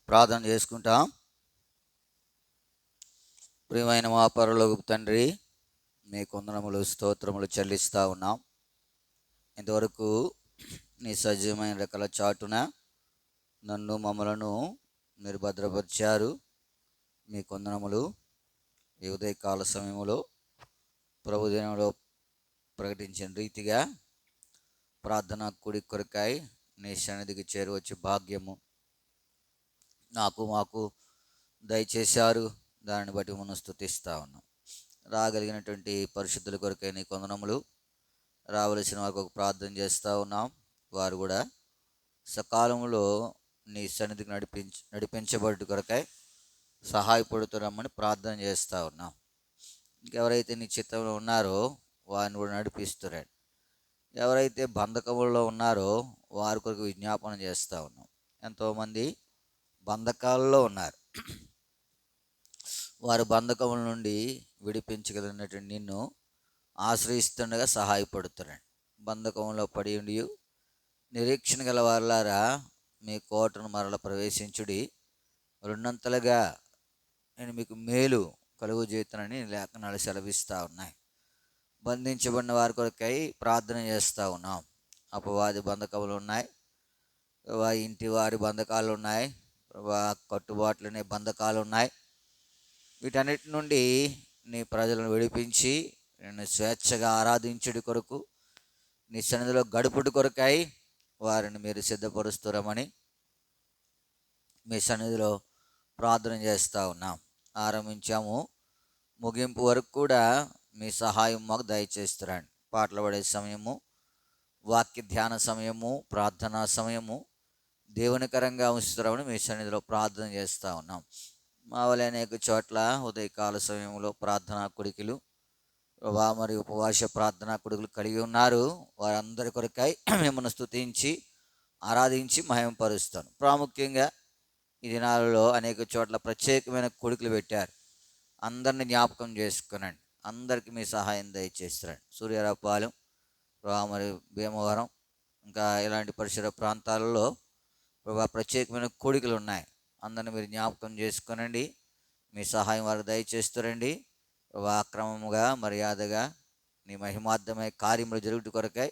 ప్రార్థన చేసుకుంటాం. ప్రియమైన మా పరలోకపు తండ్రి, మీ వందనములు స్తోత్రములు చెల్లిస్తూ ఉన్నాం. ఇంతవరకు నీ సజీవమైన రెక్కల చాటున నన్ను మమ్మలను మీరు భద్రపరిచారు. మీ వందనములు. ఈ ఉదయకాల సమయంలో ప్రభుదినంలో ప్రకటించిన రీతిగా ప్రార్థన కుడి కొరకాయ నీ సన్నిధికి చేరువచ్చి భాగ్యము మాకు దయచేశారు. దానిని బట్టి మనం స్తుతిస్తూ ఉన్నాం. రాగలిగినటువంటి పరిశుద్ధుల కొరకై నీ వందనములు. రావలసిన వారికి ఒక ప్రార్థన చేస్తూ ఉన్నాం. వారు కూడా సకాలంలో నీ సన్నిధికి నడిపించబడి కొరకై సహాయపడుతున్నామని ప్రార్థన చేస్తూ ఉన్నాం. ఇంకెవరైతే నీ చిత్తంలో ఉన్నారో వారిని కూడా నడిపిస్తున్నారు. ఎవరైతే బంధకములలో ఉన్నారో వారి కొరకు విజ్ఞాపన చేస్తూ ఉన్నాం. ఎంతోమంది బంధకాలలో ఉన్నారు. వారి బంధకముల నుండి విడిపించగలిగినటువంటి నిన్ను ఆశ్రయిస్తుండగా సహాయపడుతున్నాడు. బంధకంలో పడి ఉండి నిరీక్షణ గల వారులారా మీ కోటను మరల ప్రవేశించుడి, రెండంతలుగా నేను మీకు మేలు కలుగు చేస్తానని లేఖనాలు సెలవిస్తూ ఉన్నాయి. బంధించబడిన వారి కొరకై ప్రార్థన చేస్తూ ఉన్నాం. అపవాది బంధకములు ఉన్నాయి, ఇంటి వారి బంధకాలు ఉన్నాయి, కట్టుబాట్లనే బంధకాలు ఉన్నాయి. వీటన్నిటి నుండి నీ ప్రజలను విడిపించి నేను స్వేచ్ఛగా ఆరాధించుడి కొరకు నీ సన్నిధిలో గడుపుడు కొరకై వారిని మీరు సిద్ధపరుస్తురమని మీ సన్నిధిలో ప్రార్థన చేస్తూ ఉన్నాం. ఆరంభించాము, ముగింపు వరకు కూడా మీ సహాయం మాకు దయచేస్తురండి. పాటలు పడే సమయము, వాక్య ధ్యాన సమయము, ప్రార్థనా సమయము దేవునికరంగా ఉంచుతామని మీ సన్నిధిలో ప్రార్థన చేస్తూ ఉన్నాం. మా వల్ల అనేక చోట్ల ఉదయకాల సమయంలో ప్రార్థనా కొడుకులు మరియు ఉపవాస ప్రార్థనా కొడుకులు కలిగి ఉన్నారు. వారందరి కొరకై మిమ్మల్ని స్తుతించి ఆరాధించి మహిమపరుస్తాను. ప్రాముఖ్యంగా ఈ దినాలలో అనేక చోట్ల ప్రత్యేకమైన కొడుకులు పెట్టారు. అందరిని జ్ఞాపకం చేసుకునండి. అందరికీ మీ సహాయం దయచేస్తారండి. సూర్యారావుపాలెం, మరి భీమవరం, ఇంకా ఇలాంటి పరిసర ప్రాంతాలలో ప్రత్యేకమైన కోడికలు ఉన్నాయి. అందరిని మీరు జ్ఞాపకం చేసుకునండి. మీ సహాయం వారికి దయచేస్తారండి. క్రమముగా మర్యాదగా నీ మహిమార్థమై కార్యములు జరుగుట కొరకై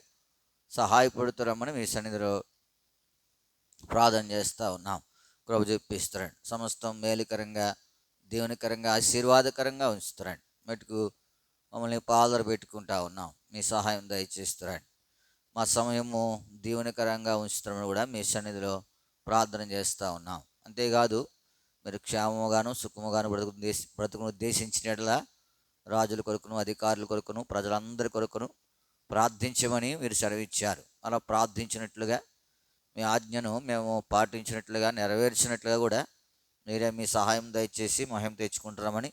సహాయపడుతురమ్మని మీ సన్నిధిలో ప్రార్థన చేస్తూ ఉన్నాం. కృప చూపిస్తారండి. సమస్తం మేలుకరంగా, దేవునికరంగా, ఆశీర్వాదకరంగా ఉంచుతారండి. మటుకు మమ్మల్ని పాదర పెట్టుకుంటా ఉన్నాం. మీ సహాయం దయచేస్తారండి. మా సమయము దీవెనకరంగా ఉంచుతామని కూడా మీ సన్నిధిలో ప్రార్థన చేస్తూ ఉన్నాం. అంతేకాదు మీరు క్షేమముగాను సుఖముగాను బ్రతుకును ఉద్దేశించినట్లా రాజుల కొరకును, అధికారుల కొరకును, ప్రజలందరి కొరకును ప్రార్థించమని మీరు సెలవిచ్చారు. అలా ప్రార్థించినట్లుగా మీ ఆజ్ఞను మేము పాటించినట్లుగా, నెరవేర్చినట్లుగా కూడా మీరే మీ సహాయం దయచేసి మహిమ తెచ్చుకుంటామని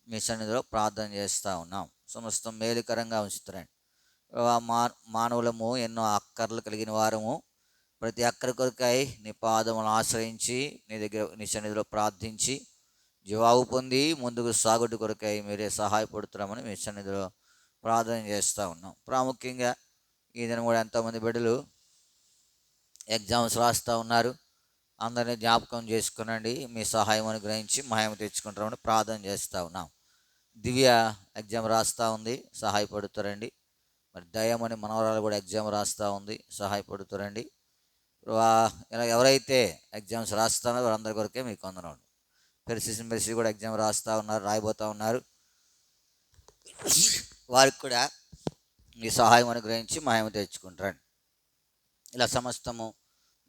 మీ సన్నిధిలో ప్రార్థన చేస్తూ ఉన్నాం. సమస్తం మేలుకరంగా ఉంచుతారండి. మానవులము ఎన్నో అక్కర్లు కలిగిన వారము. ప్రతి అక్కరి కొరకై నీ పాదములను ఆశ్రయించి నీ సన్నిధిలో ప్రార్థించి జవాబు పొంది ముందుకు సాగుడు కొరకై మీరే సహాయపడుతున్నామని మీ సన్నిధిలో ప్రార్థన చేస్తూ ఉన్నాం. ప్రాముఖ్యంగా ఈ దినం కూడా ఎంతోమంది బిడ్డలు ఎగ్జామ్స్ రాస్తూ ఉన్నారు. అందరినీ జ్ఞాపకం చేసుకునండి. మీ సహాయం అనుగ్రహించి మహిమ తెచ్చుకుంటామని ప్రార్థన చేస్తూ ఉన్నాం. దివ్య ఎగ్జామ్ రాస్తూ ఉంది, సహాయపడుతారండి. మరి దయమని మనవరాలు కూడా ఎగ్జామ్ రాస్తూ ఉంది, సహాయపడుతారండి. ఇలా ఎవరైతే ఎగ్జామ్స్ రాస్తున్నారో వారందరి కొరకే మీకు వందనాలు. మెరిసి కూడా ఎగ్జామ్ రాస్తూ ఉన్నారు, రాయబోతూ ఉన్నారు. వారికి కూడా మీ సహాయం అనుగ్రహించి మహిమ తెచ్చుకుంటారండి. ఇలా సమస్తము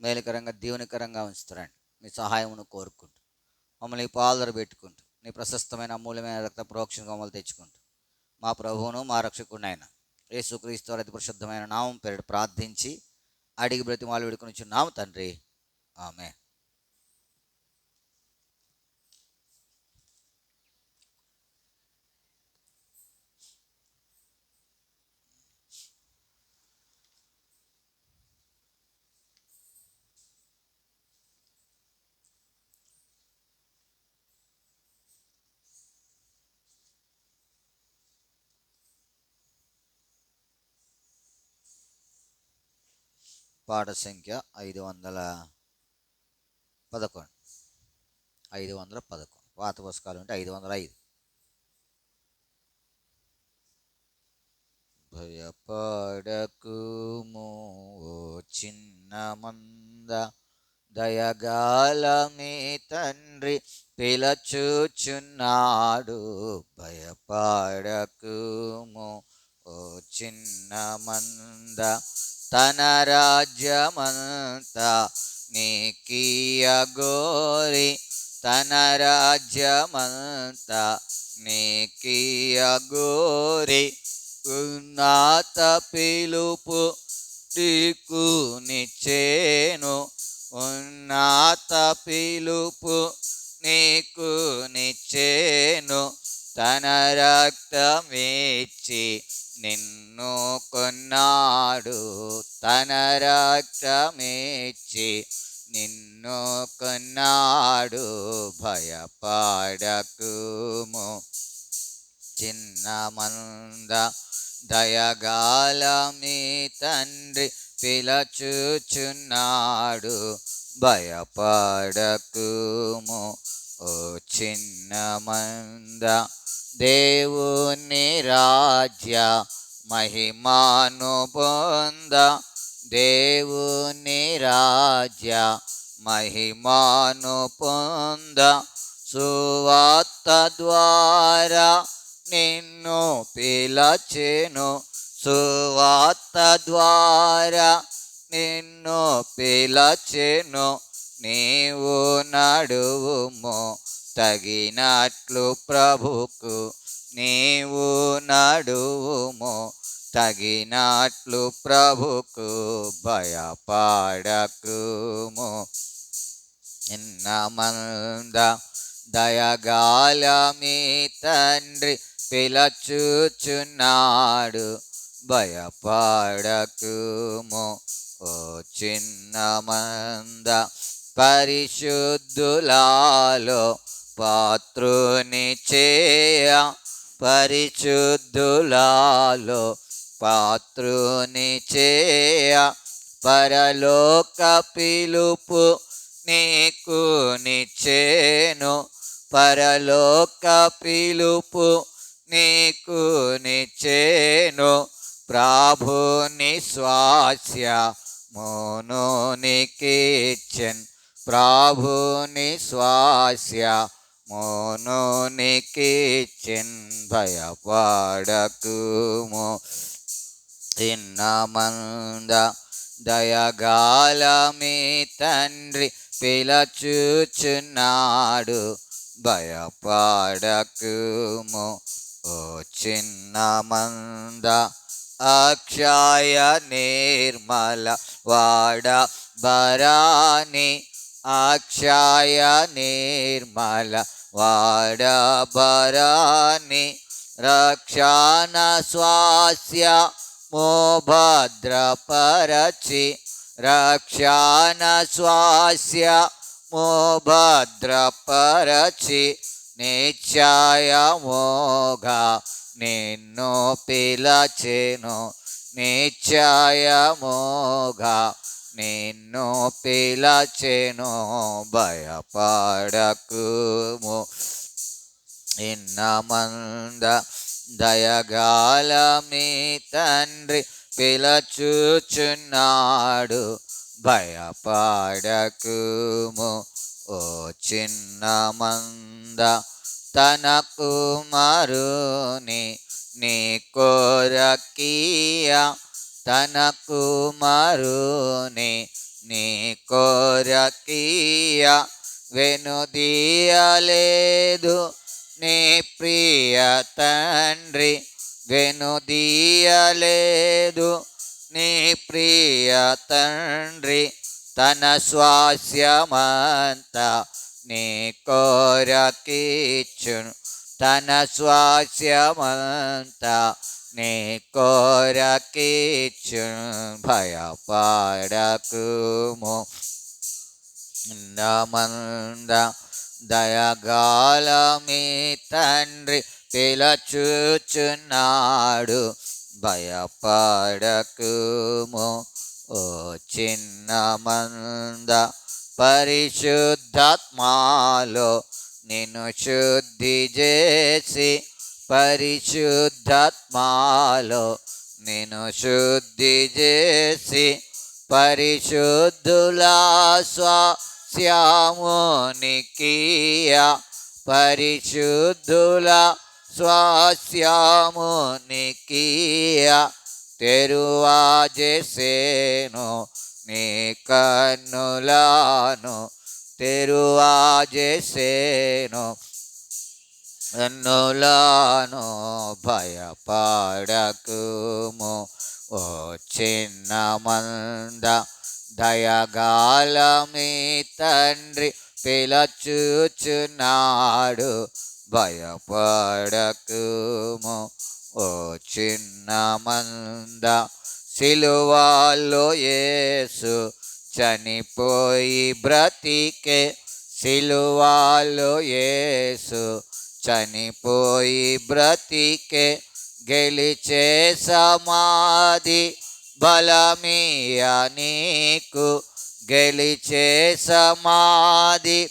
మేలుకరంగా, దీవెనకరంగా ఉంచుతారండి. మీ సహాయమును కోరుకుంటూ మమ్మల్ని పాదర పెట్టుకుంటూ నీ ప్రశస్తమైన అమూల్యమైన రక్త ప్రోక్షణ మమ్మల్ని తెచ్చుకుంటూ మా ప్రభువును మా రక్షకుడినైన యేసుక్రీస్తు అతి పరిశుద్ధమైన నామం పేరిట ప్రార్థించి అడిగి బ్రతిమాలు వేడుకొనుచున్నాము తండ్రి. ఆమేన్. పాట సంఖ్య 511. 511. పాత పుస్తకాలు ఉంటే 505. భయపడకుము ఓ చిన్న మంద, దయగాల మీ తండ్రి పిలచుచున్నాడు. భయపడకుము ఓ చిన్న మంద, తన రాజ్యమంతా నీకియగోరి, తన రాజ్యమంతా నీకియగోరి, ఉన్నత పిలుపు నీకు నిచ్చేను, ఉన్నత పిలుపు నీకు నిచ్చేను. తన రక్తమిచ్చి నిన్ను కొన్నాడు, తన రక్తమిచ్చి నిన్ను కొన్నాడు. భయపడకుము చిన్న మంద, దయగాల మీ తండ్రి పిలచుచున్నాడు. భయపడకుము ఓ చిన్న మంద, దేవుని రాజ్య మహిమాను పొంద, దేవుని రాజ్య మహిమాను పొంద. సువార్త ద్వారా నిన్ను పిలచెను, సువార్త ద్వారా నిన్ను పిలచెను. నీవు నడువుము తగినట్లు ప్రభుకు, నీవు నడువుము తగినట్లు ప్రభుకు. భయపడకుము చిన్న మంద, దయగాల మీ తండ్రి పిలచుచున్నాడు. భయపడకుము ఓ చిన్న మంద, పరిశుద్ధులలో పాత్రుని చేయ, పరిశుద్ధులలో పాత్రుని చేయ. పరలోక పిలుపు నీకు నిచ్చేను, పరలోక పిలుపు నీకు నిచ్చేను. ప్రభుని స్వాస్యమును నీకిచ్చెన్, ప్రభుని స్వాస్యమును నీకిచ్చెన్. భయపడకుము చిన్న మంద, దయగాల మీ తండ్రి పిలచుచున్నాడు. భయపడకుము ఓ చిన్న మంద, అక్షయ నిర్మల వాడ బరాని, అక్షయ నిర్మల వాడ బరాని. రక్షణ స్వాస్యము భద్రపరచి, రక్షణ స్వాస్యము భద్రపరచి. నిశ్చయముగా నిన్ను పిలచెను, నిశ్చయముగా నిన్ను పిలచెను. భయపడకుము చిన్న మంద, దయగాల మీ తండ్రి పిలచుచున్నాడు. భయపడకుము ఓ చిన్న మంద, తన కుమారుని నీ కొరకీయ, తన కుమారుని నీ కొరకీయ. వెనుదీయలేదు నీ ప్రియ తండ్రి, వెనుదీయలేదు నీ ప్రియ తండ్రి. తన స్వాస్యమంతా నీ కొరకిచ్చును, తన స్వాస్యమంతా నీ కొరకిచ్చును. భయపడకుము చిన్న మంద, దయగాల మీ తండ్రి పిలచుచున్నాడు. భయపడకుము ఓ చిన్న మంద, పరిశుద్ధాత్మలో నిన్ను శుద్ధి చేసి, పరిశుద్ధాత్మలో నిన్ను శుద్ధి చేసి, పరిశుద్ధుల స్వాస్యమునికియా, పరిశుద్ధుల స్వాస్యమునికియా. తెరువా చేసేను నీ కన్నులను, తెరువా చేసేను కన్నులను. భయపడకుము ఓ చిన్న మంద, దయగాల మీ తండ్రి పిలచుచున్నాడు. భయపడకుము ఓ చిన్న మంద, సిలువలో యేసు చనిపోయి బ్రతికే, సిలువలో యేసు చనిపోయి బ్రతికే. గెలిచే సమాధి బలమియ నీకు, గెలిచే సమాధి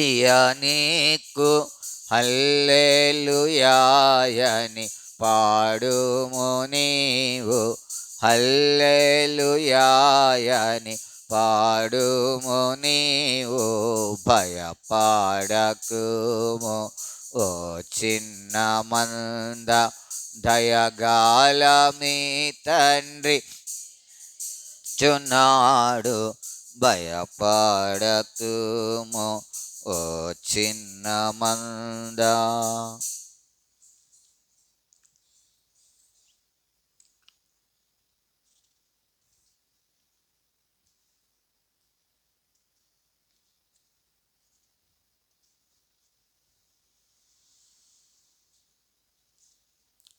ఇయ నీకు. హల్లెలూయాయని పాడుము నీవు, హల్లెలూయాయని పాడుము నీవు. భయపడకుము ఓ చిన్న మంద, దయగాల మీ తండ్రి చున్నాడు. భయపడకుము ఓ చిన్న మంద.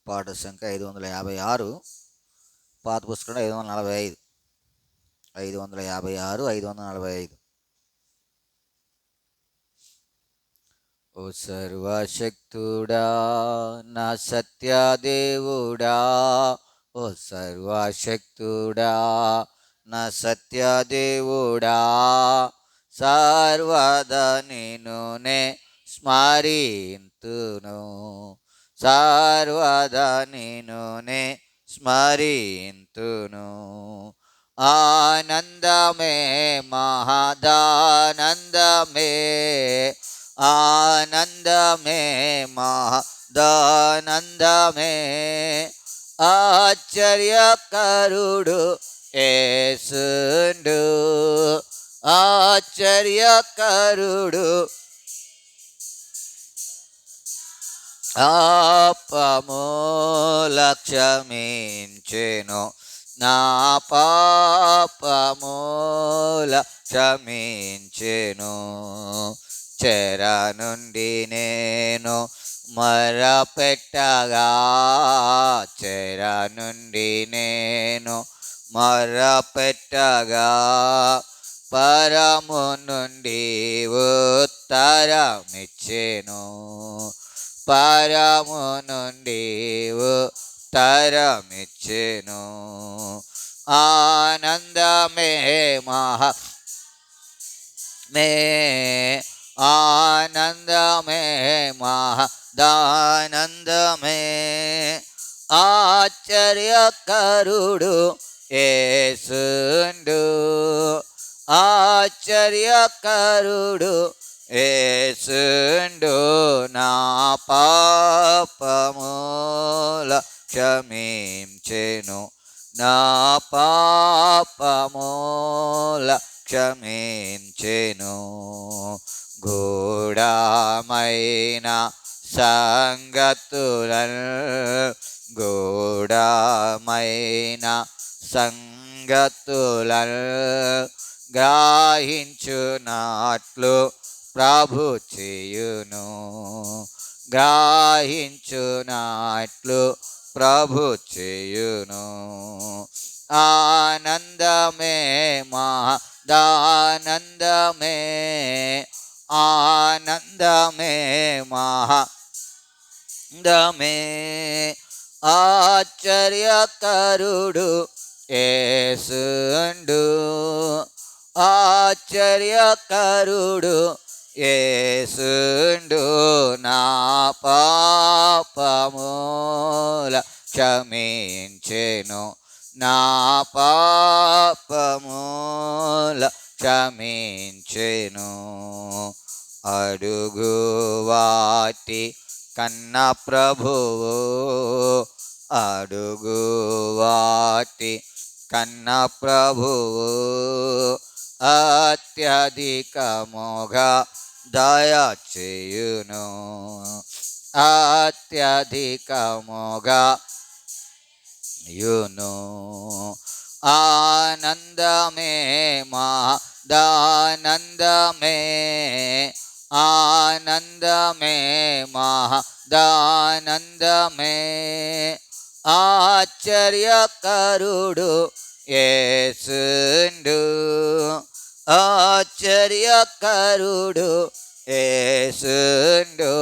పాట సంఖ్య 556, పాత పుస్తకం 545, 556, 545. ఓ సర్వశక్తుడా నా సత్యదేవుడా, ఓ సర్వశక్తుడా నా సత్యదేవుడా, సర్వదా నిన్ను నే స్మరింతును, సర్వదా నిన్ను నే స్మరింతును. ఆనందమే మహదానందమే, ఆనందమే మహదానందమే. ఆశ్చర్యకరుడు యేసుండు, ఆశ్చర్యకరుడు. పాపముల క్షమించెను, నా పాపముల క్షమించెను. చెర నుండి నేను మొరపెట్టగా, చెర నుండి నేను మొరపెట్టగా, పరము నుండి ఉత్తరమిచ్చెను, పరము నుండి ఉత్తరమిచ్చెను. ఆనందమే మే ఆనందమే మహదానందమే. ఆశ్చర్యకరుడు యేసుండు, ఆశ్చర్యకరుడు యేసుండు. నా పాపముల క్షమించెను, నా పాపముల క్షమించెను. గూఢమైన సంగతులను, గూఢమైన సంగతులను గ్రహించునట్లు ప్రభు చేయును, గ్రహించునట్లు ప్రభు చేయును. ఆనందమే మహదానందమే, ఆనందమే మహదానందమే. ఆశ్చర్యకరుడు యేసుండు, ఆశ్చర్యకరుడు యేసుండు నా పాపముల క్షమించెను, నా పాపముల క్షమించెను. అడుగు వాటి కన్న ప్రభువు, అడుగు వాటి కన్న ప్రభువు అత్యధికముగా దయచేయును, అత్యధికముగా యును. ఆనందమే మహదానందమే, ఆనందమే మహదానందమే. ఆశ్చర్యకరుడు యేసుండు, ఆశ్చర్యకరుడు యేసుండు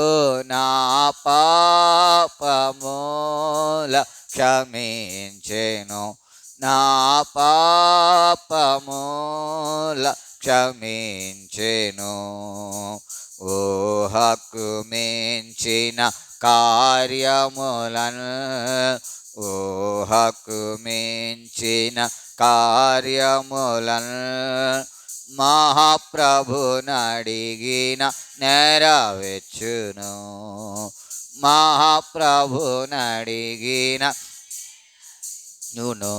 నా పాపముల క్షమించెను, నా పాపముల క్షమించెను. ఊహకు మించిన కార్యములను, ఊహకు మించిన కార్యములను మహాప్రభునడిగిన నెరవేర్చును, మహాప్రభునడిగిన యును.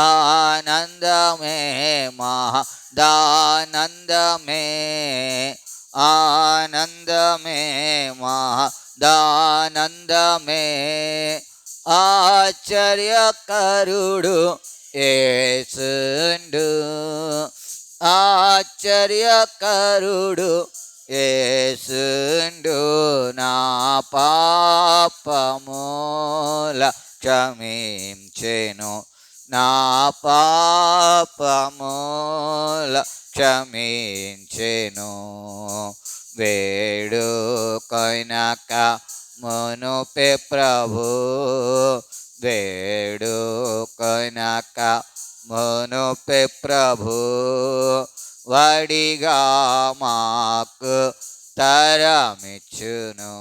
ఆనందమే మహదానందమే, ఆనందమే మహదానందమే. ఆశ్చర్యకరుడు యేసుండు, ఆశ్చర్యకరుడు యేసుండు నా పాపముల క్షమించెను, నా పాపముల క్షమించెను. వేడుకొనక మునుపే ప్రభు, వేడుకొనక మునుపే ప్రభు వడిగా మాకు తరమిచ్చును,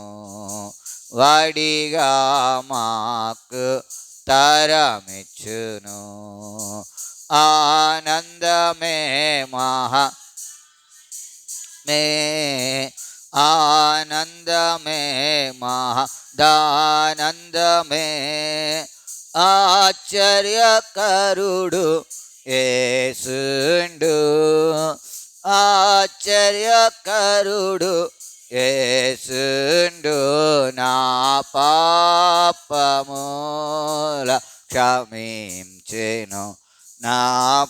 వడిగా మాకు తరమిచ్చును. ఆనందమే ఆనందమే మహదానందమే. ఆశ్చర్యకరుడు యేసుండు, ఆశ్చర్యకరుడు యేసుండు నా పాపముల క్షమించెను, నా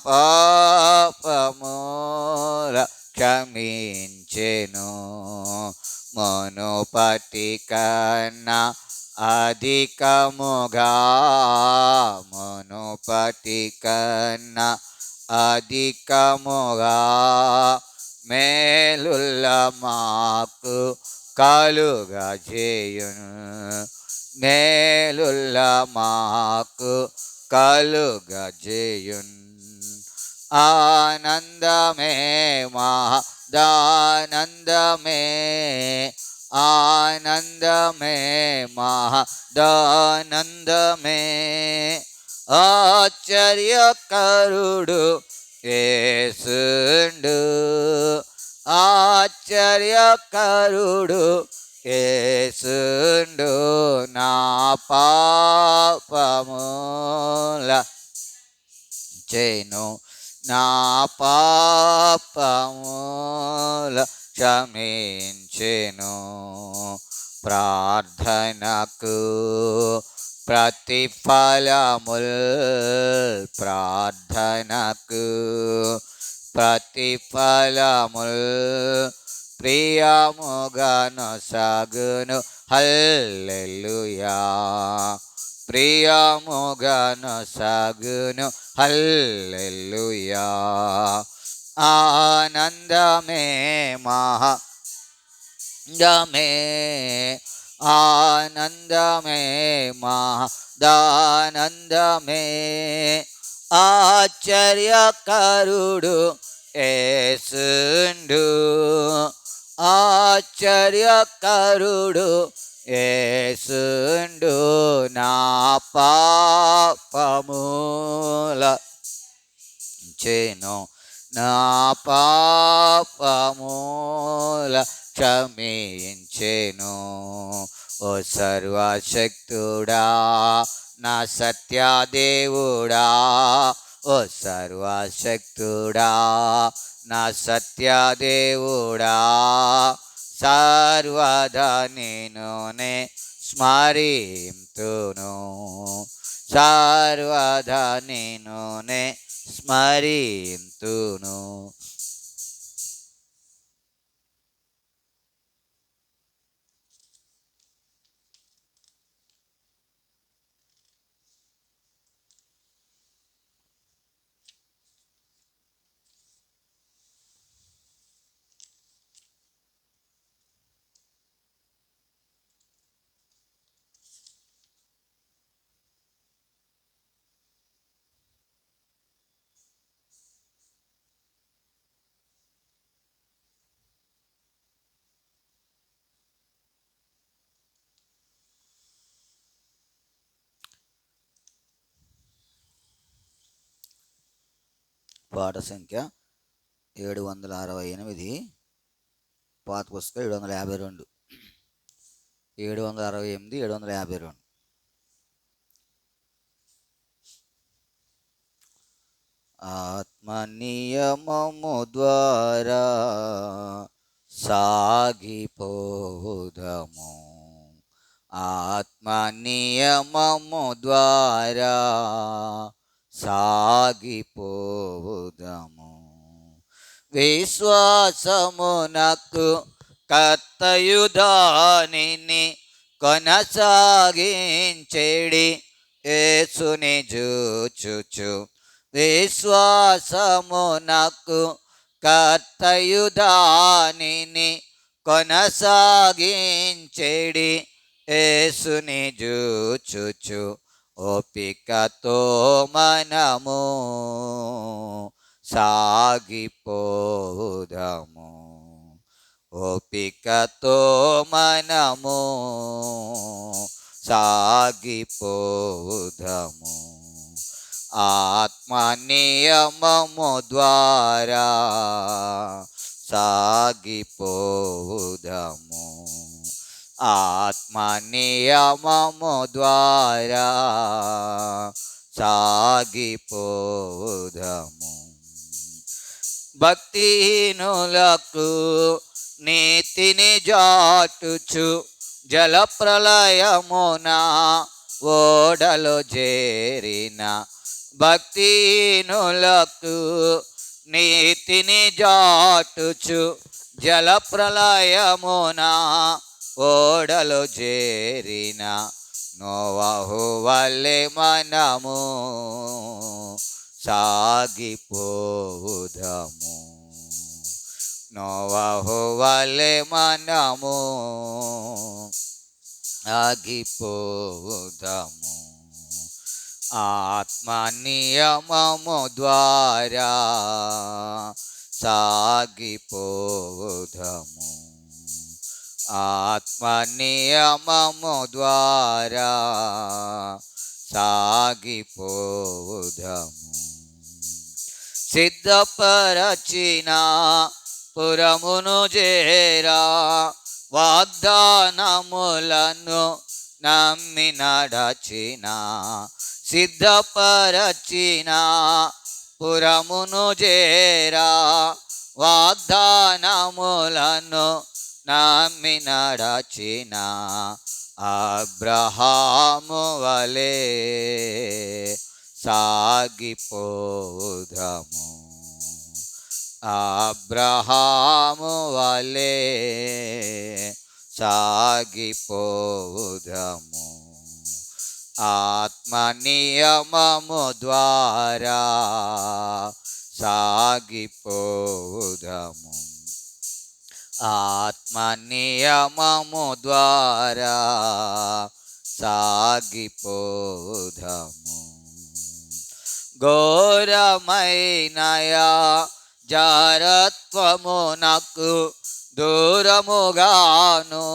పాపముల క్షమించెను. మునుపటి కన్నా అధికముగా, మునుపటి కన్నా అధికముగా మేలుల్ల మాకు కలుగజేయును, మేలుల్ల మాకు కలుగజేయున్. ఆనందమే మహదానందమే, ఆనందమే మహదానందమే. ఆశ్చర్యకరుడు యేసుండు, ఆశ్చర్యకరుడు యేసుండు నా పాపముల చేను, నా పాపముల క్షమించెను. ప్రార్థనకు ప్రతిఫలముల్, ప్రార్థనకు ప్రతిఫలముల్ ప్రియముగనొసగును. హల్లెలూయా, ప్రియముగనొసగును. హల్లెలూయా. ఆనందమే మహదానందమే, ఆనందమే మహదానందమే. ఆశ్చర్యకరుడు యేసుండు, ఆశ్చర్యకరుడు యేసుండు. నా పాపముల చెను, నా పాపముల క్షమించెను. ఓ సర్వశక్తుడా, నా సత్యదేవుడా, ఓ సర్వశక్తుడా, నా సత్యదేవుడా, సర్వదా నిన్నునే స్మరింతును, సర్వదా నిన్నునే స్మరింతును. పాట సంఖ్య 768, పాత పుస్తకం 752, 768, 752. ఆత్మనియమము ద్వారా సాగిపోదము, ఆత్మనియమము ద్వారా సాగిపోదము. విశ్వాసమునకు కర్తయు దానిని కొనసాగించెడి యేసుని జూచుచు, విశ్వాసమునకు కర్తయు దానిని కొనసాగించెడి యేసుని జూచుచు. ఓపికతో మనము సాగిపోదము, ఓపికతో మనము సాగిపోదము. ఆత్మనియమము ద్వారా సాగిపోదము, ఆత్మనియమము ద్వారా సాగిపోదము. భక్తిహీనులకు నీతిని జాటుచు జలప్రలయమున ఓడలో చేరిన, భక్తిహీనులకు నీతిని జాటుచు జలప్రలయమున ఓడలో చేరిన నోవహు వలె మనము సాగిపోదము, నోవహు వలె మనము సాగిపోదము. ఆత్మనియమము ద్వారా సాగిపోదము, ఆత్మనియమము ద్వారా సాగిపోదము. సిద్ధపరచిన పురమును చేరా, వాగ్దానములను నమ్మి నడచిన, సిద్ధపరచిన పురమును చేరా, వాగ్దానములను నమ్మి నడచిన అబ్రహాము వలె సాగిపోదము, అబ్రహాము వలె సాగిపోదము. ఆత్మనియమము ద్వారా సాగిపోదము, ఆత్మనియమము ద్వారా సాగిపోదము. ఘోరమైనయా జారత్వమునకు దూరముగాను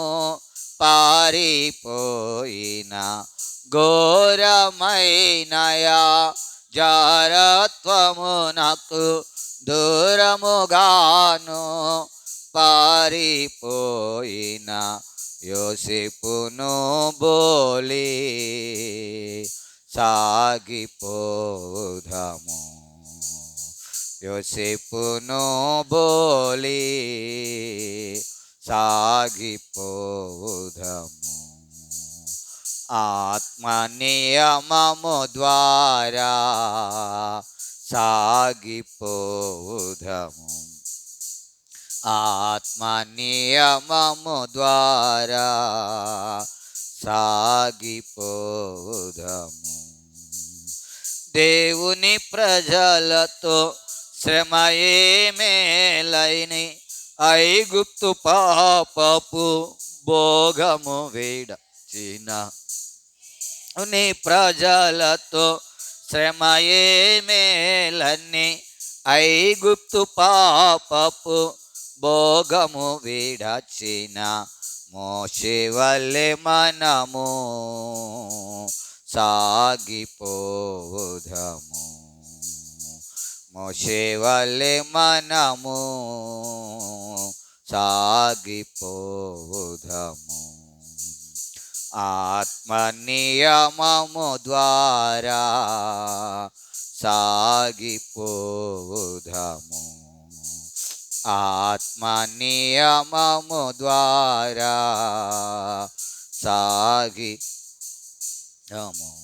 పారిపోయిన ఘోరమైనయా జారత్వమునకు దూరముగాను పారిపోయిన యోసేపును బోలి సాగిపోదాము. యోసేపును బోలి సాగిపోదాము. ఆత్మ నియమము ద్వారా సాగిపోదాము. ఆత్మ నియమము ద్వారా సాగిపోదాము. దేవుని ప్రజలతో శ్రమయే మేలైని ఐగుప్తు పాపపు భోగము విడచిన నీ ప్రజలతో శ్రమయే మేలని ఐగుప్తు పాపపు భోగము విడచిన మోషే వలె మనము సాగిపోదాము. మోషే వలె మనము సాగిపోదాము. ఆత్మ నియమము ద్వారా సాగిపోదాము. ఆత్మ నియమము ద్వారా సాగిదాము.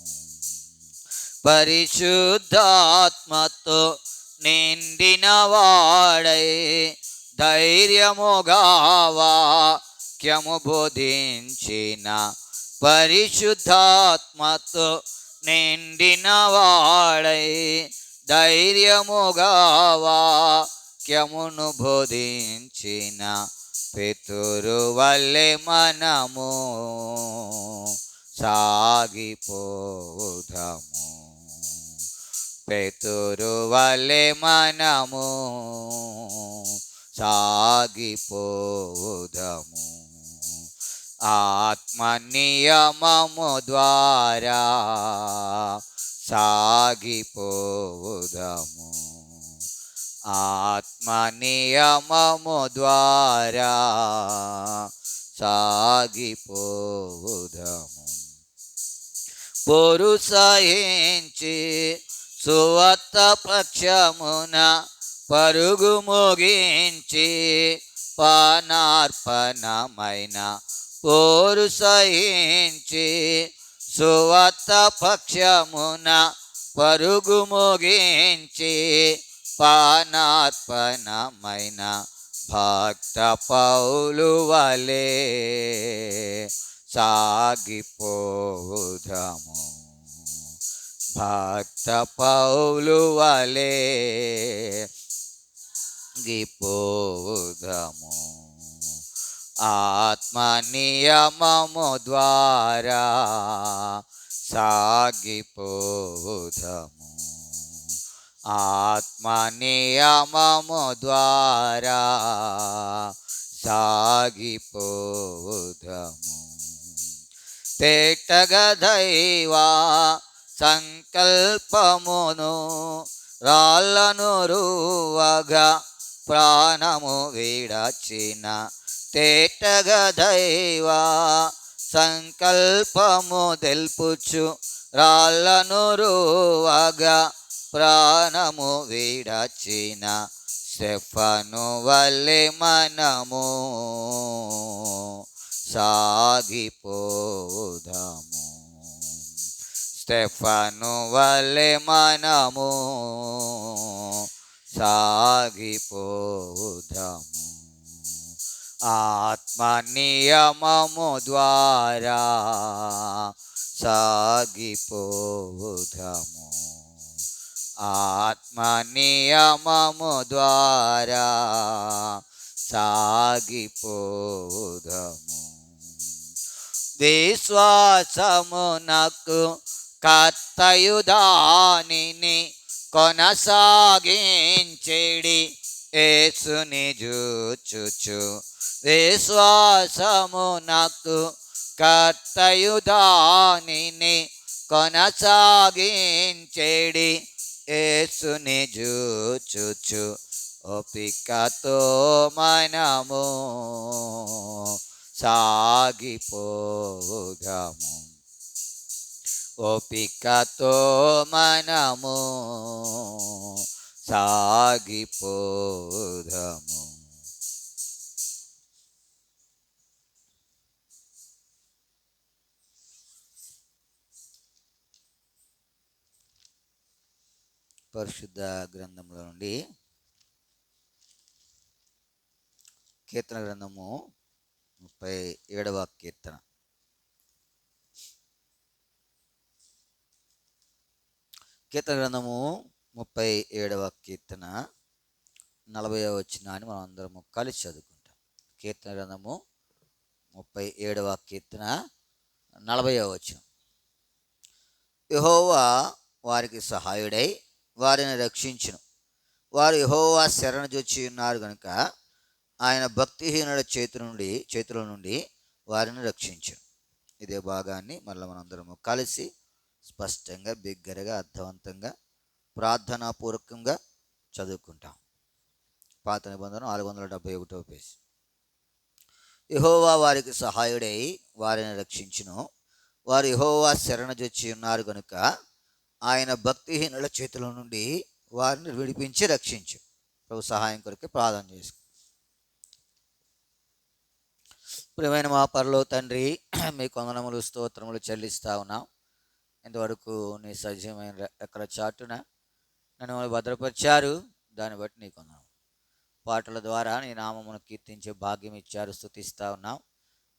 పరిశుద్ధాత్మతో నిండిన వాడై ధైర్యముగా వాక్యము బోధించిన పరిశుద్ధాత్మతో నిండిన వాడై ధైర్యముగా వాక్యమును బోధించిన పేతురు వలె మనము సాగిపోదాము. పేతురు వలె మనము సాగిపోదాము. ఆత్మ నియమము ద్వారా సాగిపోదాము. ఆత్మ నియమము ద్వారా సాగిపోదాము. పొరు సహించి సువార్త పక్షమున పరుగు ముగించి పానార్పణమైన పోరు సహించి సువార్త పక్షమున పరుగు ముగించి పానార్పణమైన భక్త పౌలు వలె సాగిపోదాము. భక్త పౌలు వలె సాగిపోదాము. ఆత్మ నియమము ద్వారా సాగిపోదాము. ఆత్మ నియమము ద్వారా సాగిపోదాము. తేటగా దైవ సంకల్పమును రాళ్ళను రువగా ప్రాణము విడచిన తేటగా దైవ సంకల్పము తెలుపుచు రాళ్ళను రువగా ప్రాణము విడచిన స్టెఫను వలె మనము సాగిపోదాము. స్టెఫను వలె మనము సాగిపోదాము. ఆత్మ నియమము ద్వారా సాగిపోదాము. ఆత్మ నియమము ద్వారా సాగిపోదాము. విశ్వాసమునకు కర్తయు దానిని కొనసాగించేడి యేసుని జూచుచు విశ్వాసము నాకు కర్తయు దానిని కొనసాగించేడి యేసుని జూచుచు ఓపికతో మనము సాగిపోదాము. ఓపికతో మనము సాగిపోదాము. పరిశుద్ధ గ్రంథంలో నుండి కీర్తన గ్రంథము 37వ కీర్తన. కీర్తన గ్రంథము 37వ కీర్తన 40వ వచనాన్ని మనం అందరము కలిసి చదువుకుంటాం. కీర్తన గ్రంథము 37వ కీర్తన 40వ వచనం. యెహోవా వారికి సహాయుడై వారిని రక్షించును. వారు యెహోవా శరణుజొచ్చి ఉన్నారు కనుక ఆయన భక్తిహీనుల చేతుల నుండి వారిని రక్షించును. ఇదే భాగాన్ని మళ్ళీ మనందరము కలిసి స్పష్టంగా, బిగ్గరగా, అర్థవంతంగా, ప్రార్థనాపూర్వకంగా చదువుకుంటాం. పాత నిబంధన 471వ పేజీ. యెహోవా వారికి సహాయుడై వారిని రక్షించును. వారు యెహోవా శరణుజొచ్చి ఉన్నారు కనుక ఆయన భక్తిహీనుల చేతుల నుండి వారిని విడిపించి రక్షించు. ప్రభు సహాయం కొరకు ప్రార్థన చేసుకో. ప్రియమైన మా పరలోక తండ్రి, మీ వందనములు స్తోత్రములు చెల్లిస్తా ఉన్నాం. ఇంతవరకు నీ సజీవమైన రెక్కల చాటున నన్ను భద్రపరిచారు. దాన్ని బట్టి నీకు వందనం. పాటల ద్వారా నీ నామమును కీర్తించే భాగ్యం ఇచ్చారు. స్తుతిస్తూ ఉన్నాం.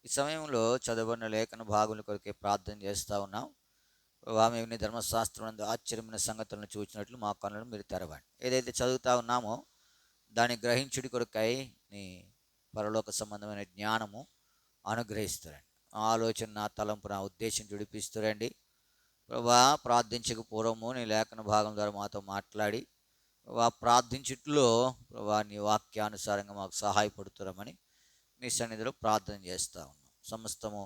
ఈ సమయంలో చదవబడిన లేఖన భాగుల కొరకే ప్రార్థన చేస్తూ ఉన్నాం. మేము నీ ధర్మశాస్త్రం ఆశ్చర్యమైన సంగతులను చూసినట్లు మా కన్నులను మీరు తెరవండి. ఏదైతే చదువుతా ఉన్నామో దాన్ని గ్రహించుడి కొరకై నీ పరలోక సంబంధమైన జ్ఞానము అనుగ్రహిస్తారండి. ఆలోచన, నా తలంపు, నా ఉద్దేశం జుడిపిస్తారండి. ప్రభా, ప్రార్థించక పూర్వము నీ లేఖన భాగం ద్వారా మాతో మాట్లాడి ప్రార్థించుట్లో ప్రభా నీ వాక్యానుసారంగా మాకు సహాయపడుతున్నామని మీ సన్నిధిలో ప్రార్థన చేస్తూ ఉన్నాం. సమస్తము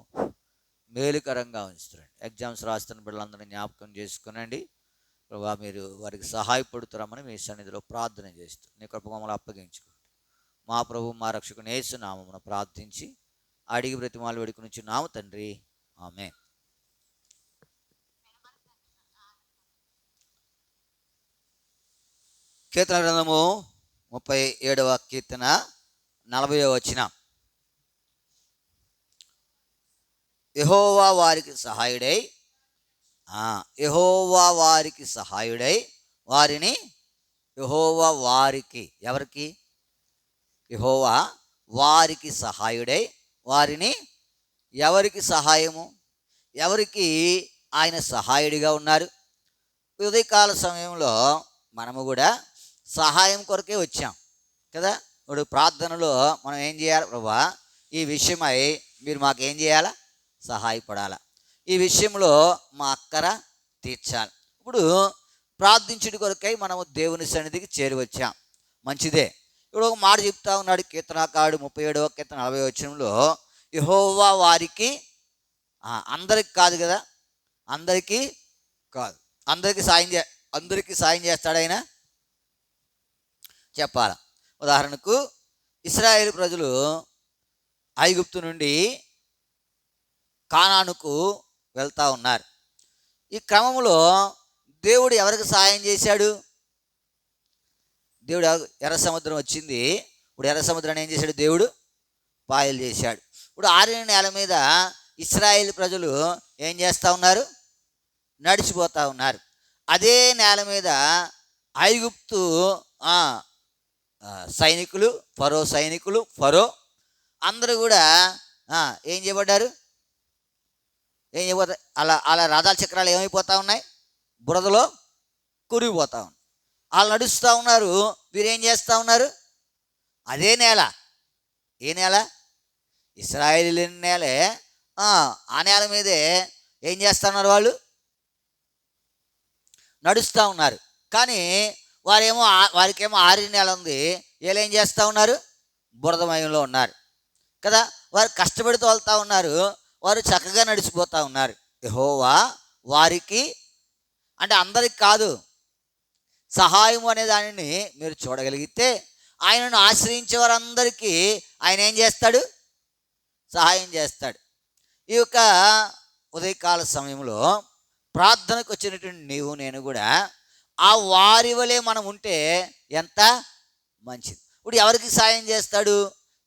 మేలుకరంగా ఉంచుతారండి. ఎగ్జామ్స్ రాస్తున్న బిడ్డలందరినీ జ్ఞాపకం చేసుకునండి. ప్రభా, మీరు వారికి సహాయపడుతున్నామని మీ సన్నిధిలో ప్రార్థన చేస్తూ నీ కృప మమ్మల్ని అప్పగించుకుంటూ మా ప్రభు మా రక్షకుని యేసు నామమున ప్రార్థించి అడిగి బ్రతిమాలు వేడుకుని నామ తండ్రి, ఆమేన్. కీర్తన గ్రంథము 37వ కీర్తన 40వ వచనం. యెహోవా వారికి సహాయుడై వారిని యెహోవా వారికి, ఎవరికి? యెహోవా వారికి సహాయుడై వారిని, ఎవరికి సహాయము? ఎవరికి ఆయన సహాయుడిగా ఉన్నారు? ఉదయకాల సమయంలో మనము కూడా సహాయం కొరకే వచ్చాం కదా. ఇప్పుడు ప్రార్థనలో మనం ఏం చేయాలి? ప్రభా, ఈ విషయమై మీరు మాకు ఏం చేయాలా? సహాయపడాలా. ఈ విషయంలో మా అక్కర తీర్చాలి. ఇప్పుడు ప్రార్థించుడి కొరకై మనము దేవుని సన్నిధికి చేరి వచ్చాం. మంచిదే. ఇప్పుడు ఒక మాట చెప్తా ఉన్నాడు కీర్తనాకారుడు 37వ కీర్తన 40వ వచనంలో, యెహోవా వారికి, అందరికి కాదు కదా, అందరికీ కాదు, అందరికీ సాయం చేస్తాడైనా చెప్పాల. ఉదాహరణకు ఇశ్రాయేలు ప్రజలు ఐగుప్తు నుండి కానానుకు వెళ్తూ ఉన్నారు. ఈ క్రమంలో దేవుడు ఎవరికి సహాయం చేశాడు? దేవుడు ఎర్ర సముద్రం వచ్చింది. ఇప్పుడు ఎర్ర సముద్రాన్ని ఏం చేశాడు? దేవుడు పాయలు చేశాడు. ఇప్పుడు ఆరిన నేల మీద ఇశ్రాయేల్ ప్రజలు ఏం చేస్తూ ఉన్నారు? నడిచిపోతూ ఉన్నారు. అదే నేల మీద ఐగుప్తు సైనికులు, ఫరో అందరూ కూడా ఏం చేయబడ్డారు? ఏం చేయబోతారు? అలా రథాల చక్రాలు ఏమైపోతూ ఉన్నాయి? బురదలో కురిగిపోతూ ఉన్నాయి. వాళ్ళు నడుస్తూ ఉన్నారు. వీరేం చేస్తూ ఉన్నారు? అదే నేల, ఏ నేల? ఇశ్రాయేలు నేలే. ఆ నేల మీదే ఏం చేస్తున్నారు? వాళ్ళు నడుస్తూ ఉన్నారు. కానీ వారికేమో 6 నెల ఉంది, వీళ్ళు ఏం చేస్తూ ఉన్నారు? బురదమయంలో ఉన్నారు కదా. వారు కష్టపడుతూ వెళ్తూ ఉన్నారు, వారు చక్కగా నడిచిపోతూ ఉన్నారు. యెహోవా వారికి, అంటే అందరికి కాదు, సహాయం అనే దానిని మీరు చూడగలిగితే ఆయనను ఆశ్రయించే వారందరికీ ఆయన ఏం చేస్తాడు? సహాయం చేస్తాడు. ఈ యొక్క ఉదయకాల సమయంలో ప్రార్థనకు వచ్చినటువంటి నీవు నేను కూడా ఆ వారి వలె మనం ఉంటే ఎంత మంచిది. ఇప్పుడు ఎవరికి సాయం చేస్తాడు?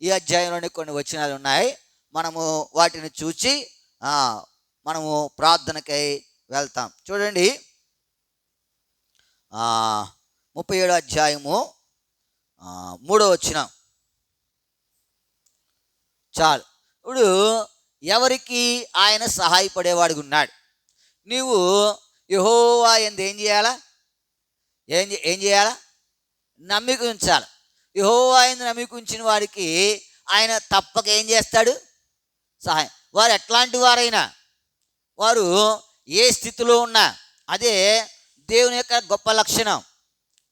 ఈ అధ్యాయంలోని కొన్ని వచనాలు ఉన్నాయి, మనము వాటిని చూసి మనము ప్రార్థనకై వెళ్తాం. చూడండి, 37వ అధ్యాయము 3వ వచనం చాలు. ఇప్పుడు ఎవరికి ఆయన సహాయపడేవాడిగా ఉన్నాడు? నీవు యెహోవా యందు ఏం చేయాలా? ఏం చేయాలా? నమ్మిక ఉంచాలి. యెహోవా యందు నమ్మిక ఉంచిన వారికి ఆయన తప్పక ఏం చేస్తాడు? సహాయం. వారు ఎట్లాంటి వారైనా, వారు ఏ స్థితిలో ఉన్నా, అదే దేవుని యొక్క గొప్ప లక్షణం.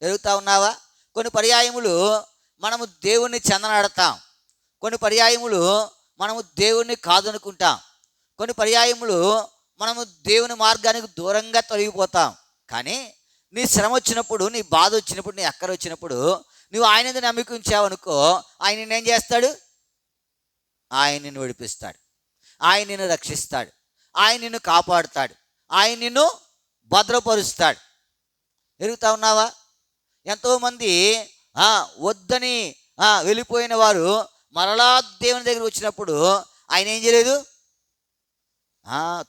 ఎరుగుతా ఉన్నావా? కొన్ని పర్యాయములు మనము దేవుణ్ణి చెందనాడతాం, కొన్ని పర్యాయములు మనము దేవుణ్ణి కాదనుకుంటాం, కొన్ని పర్యాయములు మనము దేవుని మార్గానికి దూరంగా తొలగిపోతాం. కానీ నీ శ్రమ వచ్చినప్పుడు, నీ బాధ వచ్చినప్పుడు, నీ అక్కర వచ్చినప్పుడు నువ్వు ఆయన మీద నమ్మిక ఉంచావనుకో, ఆయన నిన్నేం చేస్తాడు? ఆయన నిన్ను విడిపిస్తాడు, ఆయన నిన్ను రక్షిస్తాడు, ఆయన నిన్ను కాపాడుతాడు, ఆయన నిన్ను భద్రపరుస్తాడు. ఎరుగుతా ఉన్నావా? ఎంతోమంది వద్దని వెళ్ళిపోయిన వారు మరలా దేవుని దగ్గర వచ్చినప్పుడు ఆయన ఏం చేయలేదు?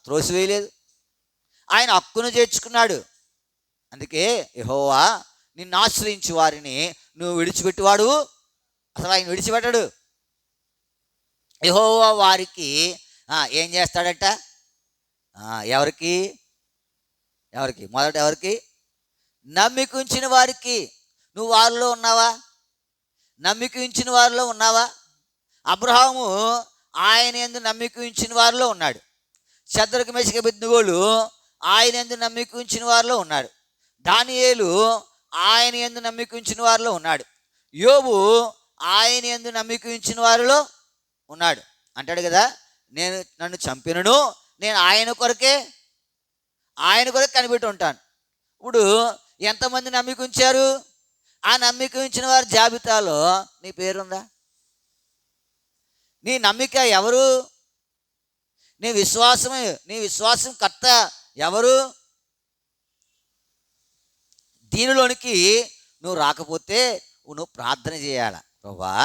త్రోసివేయలేదు, ఆయన హక్కును చేర్చుకున్నాడు. అందుకే యెహోవా నిన్ను ఆశ్రయించి వారిని నువ్వు విడిచిపెట్టువాడు, అసలు ఆయన విడిచిపెట్టడు. యెహోవా వారికి ఏం చేస్తాడట? ఎవరికి? మొదట ఎవరికి? నమ్మిక ఉంచిన వారికి. నువ్వు వారిలో ఉన్నావా? నమ్మిక ఉంచిన వారిలో ఉన్నావా? అబ్రహాము ఆయన యందు నమ్మిక ఉంచిన వారిలో ఉన్నాడు. శద్రకు మెషకు అబేద్నెగోలు ఆయన యందు నమ్మిక ఉంచిన వారిలో ఉన్నాడు. దానియేలు ఆయన యందు నమ్మిక ఉంచిన వారిలో ఉన్నాడు. యోబు ఆయన యందు నమ్మిక ఉంచిన వారిలో ఉన్నాడు. అంటాడు కదా, నన్ను చంపినను నేను ఆయన కొరకే కనిపెట్టి ఉంటాను. ఇప్పుడు ఎంతమంది నమ్మిక ఉంచారు? ఆ నమ్మిక ఉంచిన వారి జాబితాలో నీ పేరుందా? నీ నమ్మిక ఎవరు? నీ విశ్వాసం కర్త ఎవరు? దీనిలోనికి నువ్వు రాకపోతే నువ్వు ప్రార్థన చేయాలా, ప్రభువా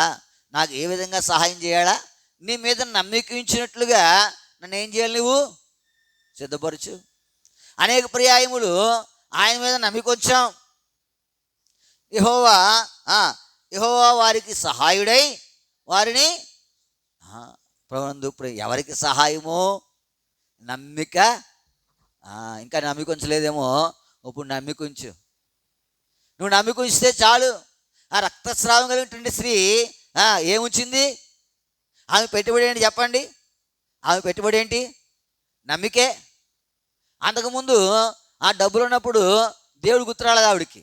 నాకు ఏ విధంగా సహాయం చేయాలా? నీ మీద నమ్మిక ఉంచినట్లుగా నన్ను ఏం చేయాలి? నువ్వు సిద్ధపరచు. అనేక పర్యాయములు ఆయన మీద నమ్మిక వచ్చాం. యెహోవా వారికి సహాయుడై వారిని ఎవరికి సహాయము? నమ్మిక. ఇంకా నమ్మిక ఉంచలేదేమో, ఇప్పుడు నమ్మిక ఉంచు. నువ్వు నమ్మిక ఉంచితే చాలు. ఆ రక్తస్రావం కలిగినటువంటి స్త్రీ ఏముంచింది? ఆమె పెట్టుబడి ఏంటి చెప్పండి? ఆమె పెట్టుబడి ఏంటి? నమ్మికే. అంతకుముందు ఆ డబ్బులు ఉన్నప్పుడు దేవుడు గుర్తురాలేదు ఆవిడికి.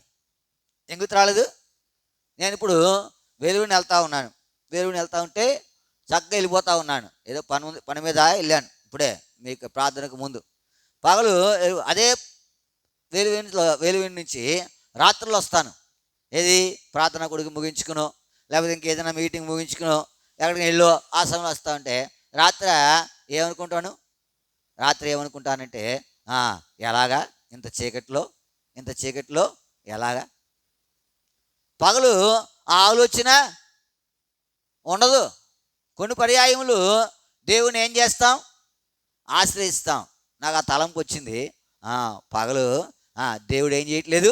ఏం గుర్తురాలేదు? నేను ఇప్పుడు వేలుగుని వెళ్తా ఉన్నాను, వేలుగుని వెళ్తా ఉంటే చక్కగా వెళ్ళిపోతూ ఉన్నాను, ఏదో పని మీద వెళ్ళాను. ఇప్పుడే మీకు ప్రార్థనకు ముందు పగలు అదే వేలుగుని నుంచి రాత్రులు వస్తాను. ఏది ప్రార్థన కొడుకు ముగించుకునో, లేకపోతే ఇంకేదైనా మీటింగ్ ముగించుకునో, ఎక్కడికి వెళ్ళో ఆ సమయంలో వస్తా ఉంటే రాత్రి ఏమనుకుంటానంటే ఎలాగా ఇంత చీకట్లో ఎలాగా? పగలు ఆ ఆలోచన ఉండదు. కొన్ని పర్యాయములు దేవుని ఏం చేస్తాం? ఆశ్రయిస్తాం. నాకు ఆ తలంపు వచ్చింది, పగలు దేవుడు ఏం చేయట్లేదు,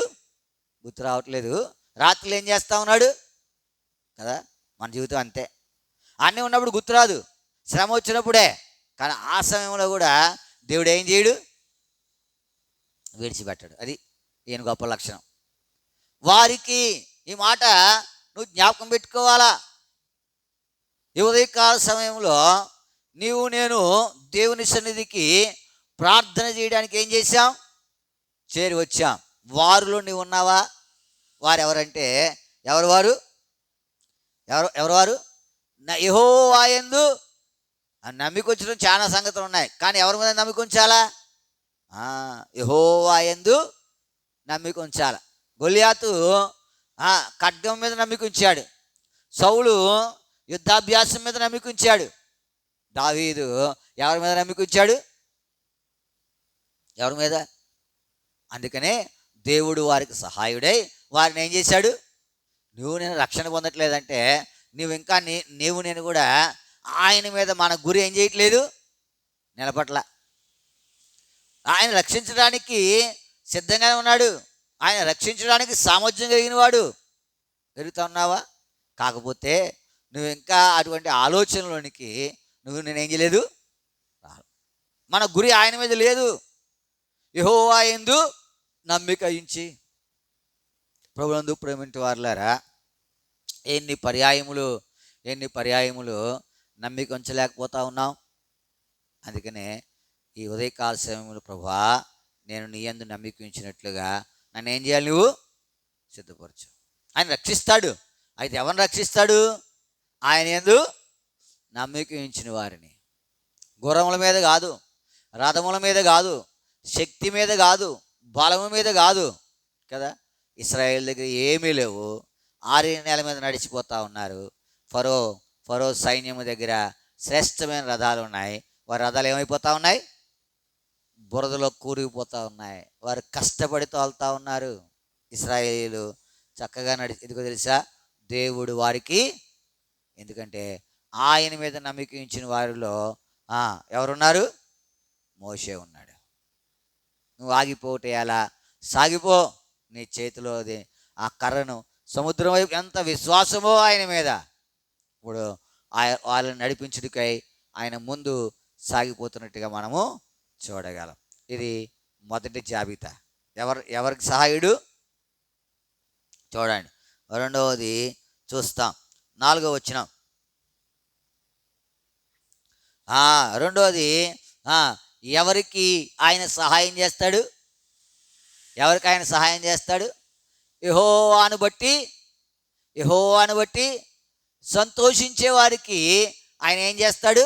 గుర్తు రావట్లేదు, రాత్రులు ఏం చేస్తా ఉన్నాడు కదా. మన జీవితం అంతే, అన్నీ ఉన్నప్పుడు గుర్తురాదు, శ్రమ వచ్చినప్పుడే. కానీ ఆ సమయంలో కూడా దేవుడు ఏం చేయడు? విడిచిపెట్టాడు. అది ఈయన గొప్ప లక్షణం. వారికి ఈ మాట నువ్వు జ్ఞాపకం పెట్టుకోవాలా. ఈ ఉదయకాల సమయంలో నీవు నేను దేవుని సన్నిధికి ప్రార్థన చేయడానికి ఏం చేశాం? చేరి వచ్చాం. వారిలో నీవు ఉన్నావా? వారు ఎవరంటే ఎవరు వారు? ఎవరు వారు? యెహోవా యందు నమ్మిక ఉంచడం చాలా సంగతులు ఉన్నాయి, కానీ ఎవరి మీద నమ్మిక ఉంచాలా? యెహోవా యందు నమ్మిక ఉంచాల. గొలియాతు ఖడ్గం మీద నమ్మిక ఉంచాడు. సౌలు యుద్ధాభ్యాసం మీద నమ్మిక ఉంచాడు. దావీదు ఎవరి మీద నమ్మిక ఉంచాడు? ఎవరి మీద? అందుకనే దేవుడు వారికి సహాయుడై వారిని ఏం చేశాడు? నువ్వు నేను రక్షణ పొందట్లేదంటే నువ్వు ఇంకా నీవు నేను కూడా ఆయన మీద మన గురి ఏం చేయట్లేదు, నిలబట్ల. ఆయన రక్షించడానికి సిద్ధంగానే ఉన్నాడు. ఆయన రక్షించడానికి సామర్థ్యం కలిగిన వాడు. పెరుగుతా ఉన్నావా? కాకపోతే నువ్వు ఇంకా అటువంటి ఆలోచనలోనికి నేనేం చేయలేదు. మన గురి ఆయన మీద లేదు. యెహోవా యందు నమ్మిక ఉంచి. ప్రభువునందు ప్రేమింటి వారులారా, ఎన్ని పర్యాయములు నమ్మిక ఉంచలేకపోతా ఉన్నాం. అందుకనే ఈ ఉదయకాల సమయంలో ప్రభువా, నేను నీ యందు నమ్మిక ఉంచినట్లుగా నన్ను ఏం చేయాలి? నువ్వు సిద్ధపరచు. ఆయన రక్షిస్తాడు. అయితే ఎవరిని రక్షిస్తాడు? ఆయన యందు నమ్మిక ఉంచిన వారిని. గుర్రముల మీద కాదు, రథముల మీద కాదు, శక్తి మీద కాదు, బలము మీద కాదు కదా. ఇశ్రాయేల్ దగ్గర ఏమీ లేవు. 6 నెలల మీద నడిచిపోతూ ఉన్నారు. ఫరో సైన్యము దగ్గర శ్రేష్టమైన రథాలు ఉన్నాయి. వారి రథాలు ఏమైపోతూ ఉన్నాయి? బురదలో కూరిగిపోతూ ఉన్నాయి. వారు కష్టపడి తోలుతూ ఉన్నారు. ఇశ్రాయేలు చక్కగా ఎందుకో తెలుసా? దేవుడు వారికి, ఎందుకంటే ఆయన మీద నమ్మిక ఉంచిన వారిలో ఎవరున్నారు? మోషే ఉన్నాడు. నువ్వు ఆగిపోటేయాలా? సాగిపో. నీ చేతిలో ఆ కర్రను సముద్రం వైపు ఎంత విశ్వాసమో ఆయన మీద. ఇప్పుడు వాళ్ళని నడిపించుడికై ఆయన ముందు సాగిపోతున్నట్టుగా మనము చూడగలం. ఇది మొదటి జాబితా. ఎవరికి సహాయుడు? చూడండి. రెండవది చూస్తాం, 4వ వచనం. రెండవది ఎవరికి ఆయన సహాయం చేస్తాడు? ఎవరికి ఆయన సహాయం చేస్తాడు? యెహోవాను బట్టి సంతోషించే వారికి ఆయన ఏం చేస్తాడు?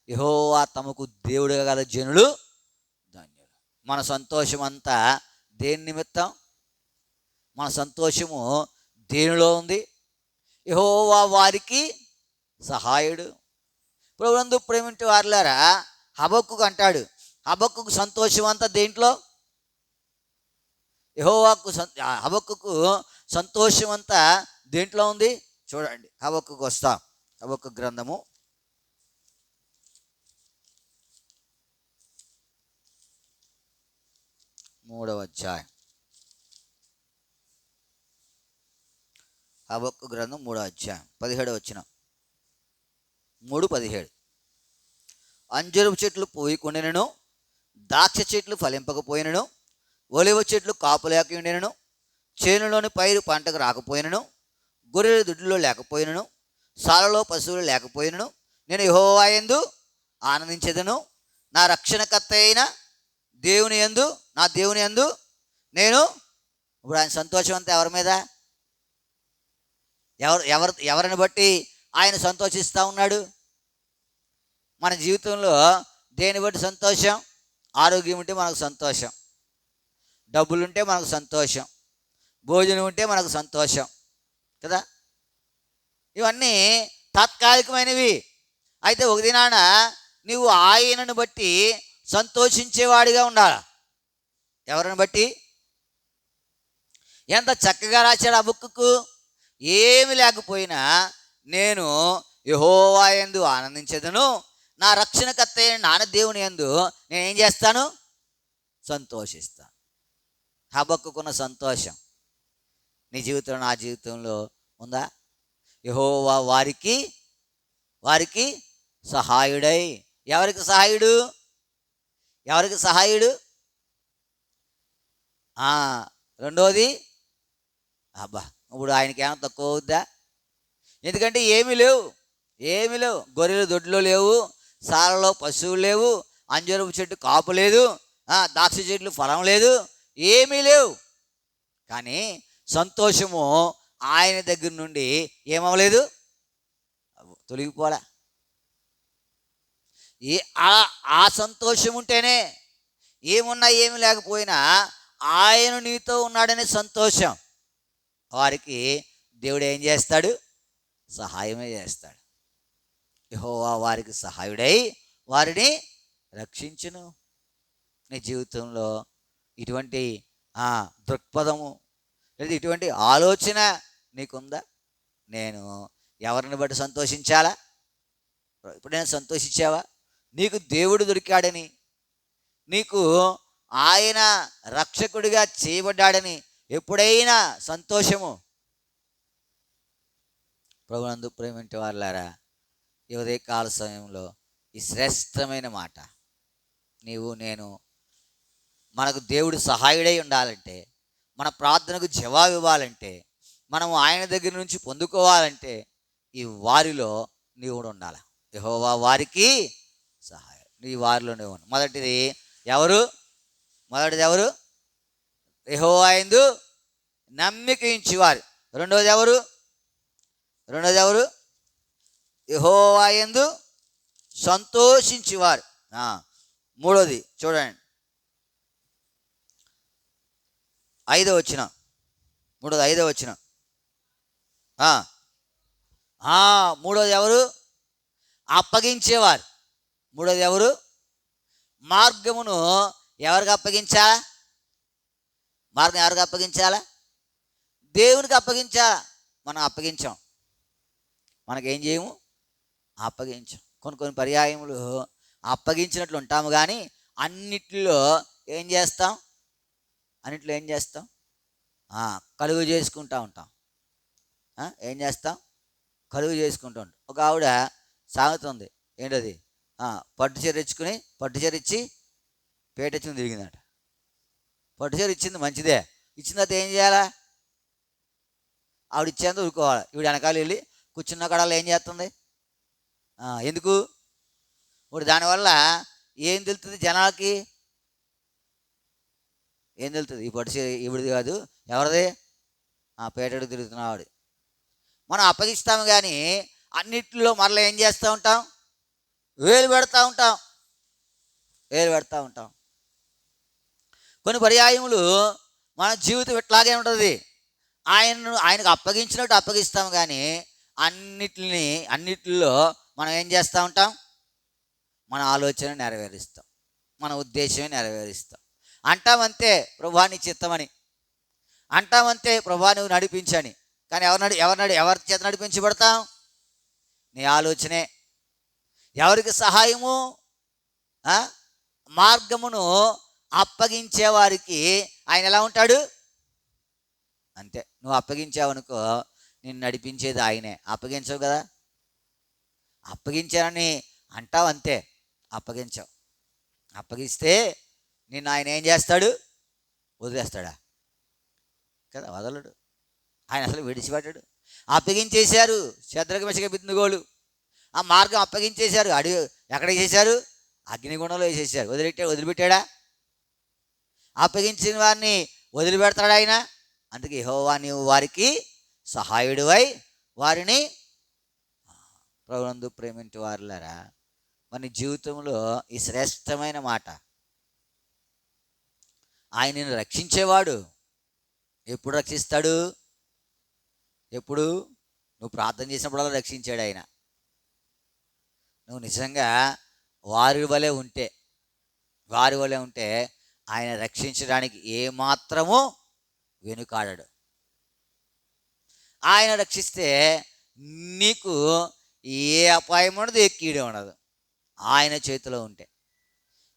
యెహోవా తమకు దేవుడుగా గల జనులు ధన్యులు. మన సంతోషం అంతా దేని నిమిత్తం? మన సంతోషము దేనిలో ఉంది? యెహోవా వారికి సహాయుడు. ప్రభువునందు ప్రేమింటి వారులారా, హబక్కూకు అంటాడు, హబక్కూకు సంతోషం అంతా దేంట్లో? హబక్కూకు సంతోషం అంతా దేంట్లో ఉంది? చూడండి, హబక్కూకు వస్తాం. హబక్కూకు గ్రంథము 3వ అధ్యాయం. హబక్కూకు గ్రంథం 3వ అధ్యాయం 17వ వచనం. 3:17. అంజూరపు చెట్లు పోయికొండినను, ద్రాక్ష చెట్లు ఫలింపకపోయినను, ఒలివ చెట్లు కాపు లేకుండినను, చేనులోని పైరు పంటకు రాకపోయినను, గొర్రెల దుడ్డులో లేకపోయినను, సాలలో పశువులు లేకపోయినను, నేను యెహోవా యందు ఆనందించెదను. నా రక్షణకర్త అయిన దేవుని యందు, నా దేవుని యందు నేను. ఇప్పుడు ఆయన సంతోషం అంతా ఎవరి మీద? ఎవరిని బట్టి ఆయన సంతోషిస్తూ ఉన్నాడు? మన జీవితంలో దేని బట్టి సంతోషం? ఆరోగ్యం ఉంటే మనకు సంతోషం, డబ్బులుంటే మనకు సంతోషం, భోజనం ఉంటే మనకు సంతోషం కదా. ఇవన్నీ తాత్కాలికమైనవి. అయితే ఒక దినాన నీవు ఆయనను బట్టి సంతోషించేవాడిగా ఉండాలి. ఎవరిని బట్టి? ఎంత చక్కగా రాశాడు ఆ బుక్కు. ఏమి లేకపోయినా నేను యెహోవా యందు ఆనందించెదను, నా రక్షణకర్త అయిన నా దేవుని యందు నేనేం చేస్తాను? సంతోషిస్తాను. హబక్కుకున్న సంతోషం నీ జీవితంలో, నా జీవితంలో ఉందా? యెహోవా వారికి సహాయుడై. ఎవరికి సహాయుడు? రెండోది ఇప్పుడు ఆయనకి ఏమైనా తక్కువ అవుద్దా? ఎందుకంటే ఏమీ లేవు. గొర్రెలు దొడ్లో లేవు, సాలలో పశువులు లేవు, అంజూరపు చెట్టు కాపు లేదు, ద్రాక్ష చెట్లు ఫలం లేదు, ఏమీ లేవు. కానీ సంతోషము ఆయన దగ్గర నుండి ఏమవ్వలేదు, తొలగిపోలే. ఏ ఆ ఆ సంతోషం ఉంటేనే, ఏమున్నా ఏమి లేకపోయినా ఆయన నీతో ఉన్నాడనే సంతోషం, వారికి దేవుడు ఏం చేస్తాడు, సహాయమే చేస్తాడు. యెహోవా వారికి సహాయుడై వారిని రక్షించును. నీ జీవితంలో ఇటువంటి దృక్పథము లేదా ఇటువంటి ఆలోచన నీకుందా? నేను ఎవరిని బట్టి సంతోషించాలా? ఇప్పుడు నేను సంతోషించావా? నీకు దేవుడు దొరికాడని, నీకు ఆయన రక్షకుడిగా చేయబడ్డాడని ఎప్పుడైనా సంతోషము? ప్రభునందు ప్రేమించే వారులారా, ఈ ఉదయకాల సమయంలో ఈ శ్రేష్టమైన మాట, నీవు నేను మనకు దేవుడు సహాయుడై ఉండాలంటే, మన ప్రార్థనకు జవాబు ఇవ్వాలంటే, మనము ఆయన దగ్గర నుంచి పొందుకోవాలంటే ఈ వారిలో నీవు కూడా ఉండాలి. యెహోవా వారికి సహాయం, నీ వారిలోనే ఉన్నాడు. మొదటిది ఎవరు? యెహోవా యందు నమ్మిక ఉంచువారు. రెండోది ఎవరు? యెహోవా యందు సంతోషించువారు. మూడోది చూడండి, 5వ వచనం. మూడోది ఎవరు? అప్పగించేవారు. మూడోది ఎవరు? మార్గమును ఎవరికి అప్పగించాలా? మార్గం ఎవరికి అప్పగించాలా? దేవునికి అప్పగించాలా. మనం అప్పగించాం, మనకేం చేయము, అప్పగించాం. కొన్ని పర్యాయములు అప్పగించినట్లు ఉంటాము, కానీ అన్నిట్లో ఏం చేస్తాం? కలుగు చేసుకుంటూ ఉంటాం. ఏం చేస్తాం? కలుగు చేసుకుంటూ ఉంటాం. ఒక ఆవిడ సాగుతుంది, ఏంటది, పట్టుచీర ఇచ్చి పేటెచ్చుకుని తిరిగిందట. పట్టుచీర ఇచ్చింది మంచిదే, ఇచ్చిన తర్వాత ఏం చేయాలా? ఆవిడ ఇచ్చేందుకు ఊరుకోవాలి. ఈవిడ వెనకాల వెళ్ళి కూర్చున్న కడాలు ఏం చేస్తుంది? ఎందుకు? ఇప్పుడు దానివల్ల ఏం తెలుస్తుంది జనాలకి? ఏం తెలుస్తుంది? ఈ పట్టుచీర ఈవిడిది కాదు, ఎవరిది? పేటెడు తిరుగుతున్నవాడు. మనం అప్పగిస్తాము, కానీ అన్నిటిలో మరలా ఏం చేస్తూ ఉంటాం? వేలు పెడతా ఉంటాం. కొన్ని పర్యాయములు మన జీవితం ఇట్లాగే ఉంటుంది. ఆయనకు అప్పగించినట్టు అప్పగిస్తాము, కానీ అన్నిటిలో మనం ఏం చేస్తూ ఉంటాం? మన ఆలోచన నెరవేరుస్తాం, మన ఉద్దేశమే నెరవేరుస్తాం. అంటామంతే ప్రభువా నీ చిత్తమని, అంటామంతే ప్రభువా నువ్వు నడిపించని. కానీ ఎవరి చేత నడిపించబడతాం? నీ ఆలోచనే. ఎవరికి సహాయము? మార్గమును అప్పగించే వారికి ఆయన ఎలా ఉంటాడు? అంతే. నువ్వు అప్పగించావనుకో, నిన్ను నడిపించేది ఆయనే. అప్పగించవు కదా, అప్పగించానని అంటావు అంతే, అప్పగించావు. అప్పగిస్తే నిన్ను ఆయన ఏం చేస్తాడు? వదిలేస్తాడా? కదా, వదలడు. ఆయన అసలు విడిచిపెట్టాడు. అప్పగించేశారు శద్రకు మెషకు అబేద్నెగోలు. ఆ మార్గం అప్పగించేశారు. ఎక్కడ చేశారు? అగ్నిగుండంలో వేసేసారు. వదిలిపెట్టాడా? అప్పగించిన వారిని వదిలిపెడతాడు ఆయన. అందుకే యెహోవా నీవు వారికి సహాయుడివై వారిని. ప్రభునందు ప్రేమించే వారులారా, మన జీవితంలో ఈ శ్రేష్టమైన మాట, ఆయన నిన్ను రక్షించేవాడు. ఎప్పుడు రక్షిస్తాడు? ఎప్పుడు? నువ్వు ప్రార్థన చేసినప్పుడల్లా రక్షించాడు ఆయన. నువ్వు నిజంగా వారి వలె ఉంటే ఆయన రక్షించడానికి ఏమాత్రము వెనుకాడడు. ఆయన రక్షిస్తే నీకు ఏ అపాయం ఉండదు, ఏ కీడు ఉండదు, ఆయన చేతిలో ఉంటే.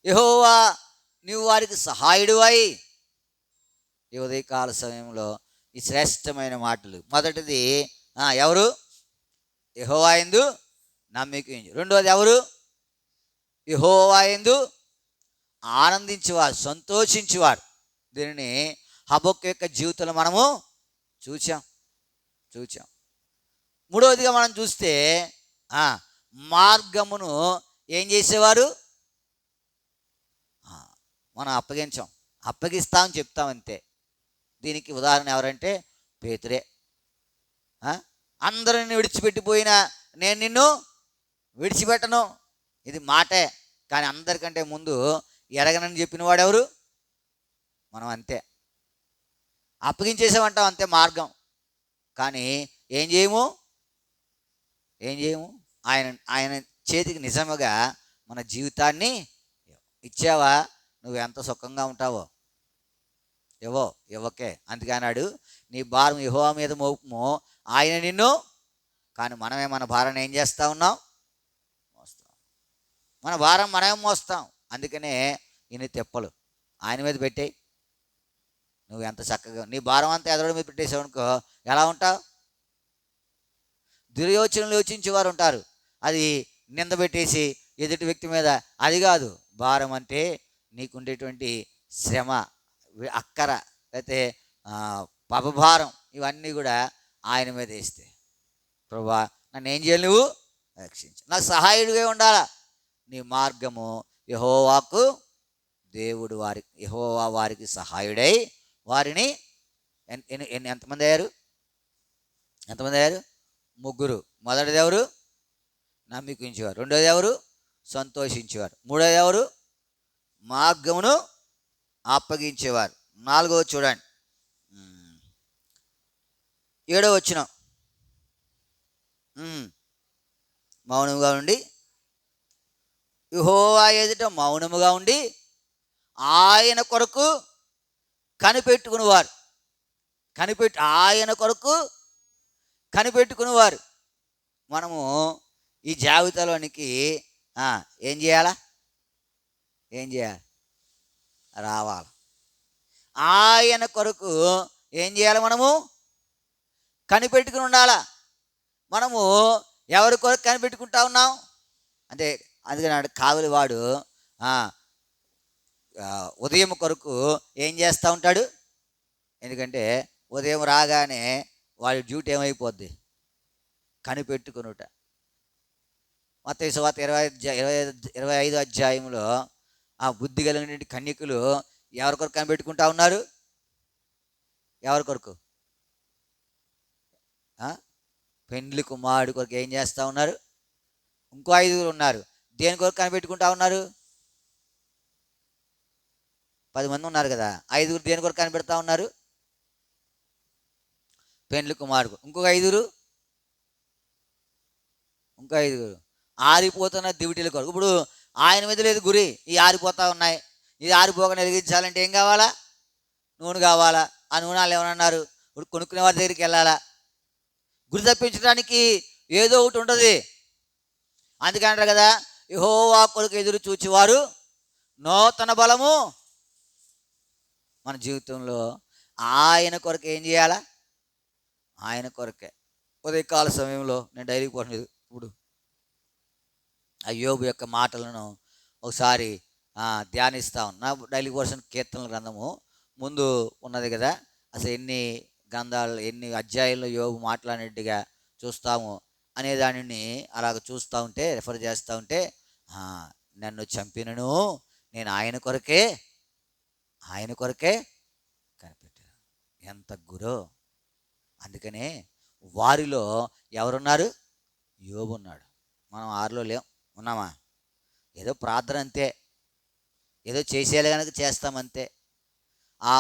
యెహోవా నీవు వారికి సహాయుడివై. ఈ ఉదయకాల సమయంలో ఈ శ్రేష్టమైన మాటలు. మొదటిది ఎవరు? యెహోవా యందు నమ్మిక ఉంచు. రెండోది ఎవరు? యెహోవా యందు ఆనందించేవారు, సంతోషించేవారు. దీనిని హబక్కూ యొక్క జీవితంలో మనము చూచాం. మూడవదిగా మనం చూస్తే మార్గమును ఏం చేసేవారు? మనం అప్పగిస్తామని చెప్తాం అంతే. దీనికి ఉదాహరణ ఎవరంటే పేతురే. అందరూ నిన్ను విడిచిపెట్టిపోయినా నేను నిన్ను విడిచిపెట్టను, ఇది మాటే. కానీ అందరికంటే ముందు ఎరగనని చెప్పిన వాడెవరు? మనం. అంతే, అప్పగించేసామంటాం అంతే మార్గం. కానీ ఏం చేయము, ఆయన ఆయన చేతికి నిజముగా మన జీవితాన్ని ఇచ్చావా? నువ్వు ఎంత సుఖంగా ఉంటావో. ఇవ్వకే. అందుకే అన్నాడు, నీ భారం యెహోవా మీద మోపుము, ఆయన నిన్ను. కానీ మనమే మన భారాన్ని ఏం చేస్తూ ఉన్నాం? మోస్తాం. మన భారం మనమే మోస్తాం. అందుకనే ఇన్ని తెప్పలు ఆయన మీద పెట్టేయి. నువ్వు ఎంత చక్కగా నీ భారం అంతా ఎదరోడి మీద పెట్టేసావు అనుకో, ఎలా ఉంటావు? దుర్యోచనలు యోచించేవారు ఉంటారు, అది నింద పెట్టేసి ఎదుటి వ్యక్తి మీద. అది కాదు భారం అంటే, నీకుండేటువంటి శ్రమ, అక్కర, లేకపోతే పాపభారం, ఇవన్నీ కూడా ఆయన మీద వేస్తే, ప్రభా నన్ను ఏం చేయాలి, నువ్వు రక్షించు, నాకు సహాయుడిగా ఉండాలా. నీ మార్గము యెహోవాకు దేవుడు యెహోవా వారికి సహాయుడై వారిని ఎంతమంది అయ్యారు? ముగ్గురు. మొదటిది ఎవరు? నమ్మికించేవారు. రెండోది ఎవరు? సంతోషించేవారు. మూడోది ఎవరు? మార్గమును అప్పగించేవారు. నాలుగోది చూడండి, 7వ వచనం. మౌనముగా ఉండి, యెహోవా ఎదుట మౌనముగా ఉండి ఆయన కొరకు కనిపెట్టుకునేవారు. ఆయన కొరకు కనిపెట్టుకునేవారు. మనము ఈ జాబితాలోనికి ఏం చేయాలి? రావాలి. ఆయన కొరకు ఏం చేయాలి? మనము కనిపెట్టుకుని ఉండాలా. మనము ఎవరి కొరకు కనిపెట్టుకుంటా ఉన్నాం అంటే, అందుకని కావలి వాడు ఉదయం కొరకు ఏం చేస్తూ ఉంటాడు? ఎందుకంటే ఉదయం రాగానే వాడి డ్యూటీ ఏమైపోద్ది? కనిపెట్టుకునుట. మత్తయి సువార్త 25 అధ్యాయంలో ఆ బుద్ధి కలిగిన కన్యకులు ఎవరి కొరకు కనిపెట్టుకుంటా ఉన్నారు? ఎవరి కొరకు? పెండ్లి కుమారుడు కొరకు ఏం చేస్తూ ఉన్నారు? ఇంకో 5 ఉన్నారు. దేని కొరకు కనిపెట్టుకుంటా ఉన్నారు? 10 మంది ఉన్నారు కదా, 5 దేని కొరకు కనిపెడతా ఉన్నారు? పెండ్లి కుమారుడు. ఇంకొక 5 ఆరిపోతున్న దివిటీల కొరకు. ఇప్పుడు ఆయన మీద లేదు గురి, ఈ ఆరిపోతూ ఉన్నాయి. ఇది ఆరిపోకుండా వెలిగించాలంటే ఏం కావాలా? నూనె కావాలా. ఆ నూనెలు ఏమన్నారు? ఇప్పుడు కొనుక్కునే వారి దగ్గరికి వెళ్ళాలా. గురి తప్పించడానికి ఏదో ఒకటి ఉంటుంది. అందుకంటారు కదా, యెహోవా కొరకు ఎదురు చూచేవారు నూతన బలము. మన జీవితంలో ఆయన కొరకు ఏం చేయాలా? ఆయన కొరకే. ఉదయకాల సమయంలో నేను డైలీ పోలేదు. ఇప్పుడు యోబు యొక్క మాటలను ఒకసారి ధ్యానిస్తా ఉన్నా. డైలీ పోర్షన్ కీర్తనల గ్రంథము ముందు ఉన్నది కదా, అసలు ఎన్ని గ్రంథాలు, ఎన్ని అధ్యాయంలో యోబు మాట్లాడినట్టుగా చూస్తాము అనే దానిని అలాగ చూస్తూ ఉంటే, రెఫర్ చేస్తూ ఉంటే, నన్ను చంపినను నేను ఆయన కొరకే కనిపెట్టాను. ఎంత గురో. అందుకనే వారిలో ఎవరున్నారు? యోబు ఉన్నాడు. మనం 6లో లేం. ఉన్నామా? ఏదో ప్రార్థన అంతే, ఏదో చేసేయాలి కనుక చేస్తామంతే, ఆ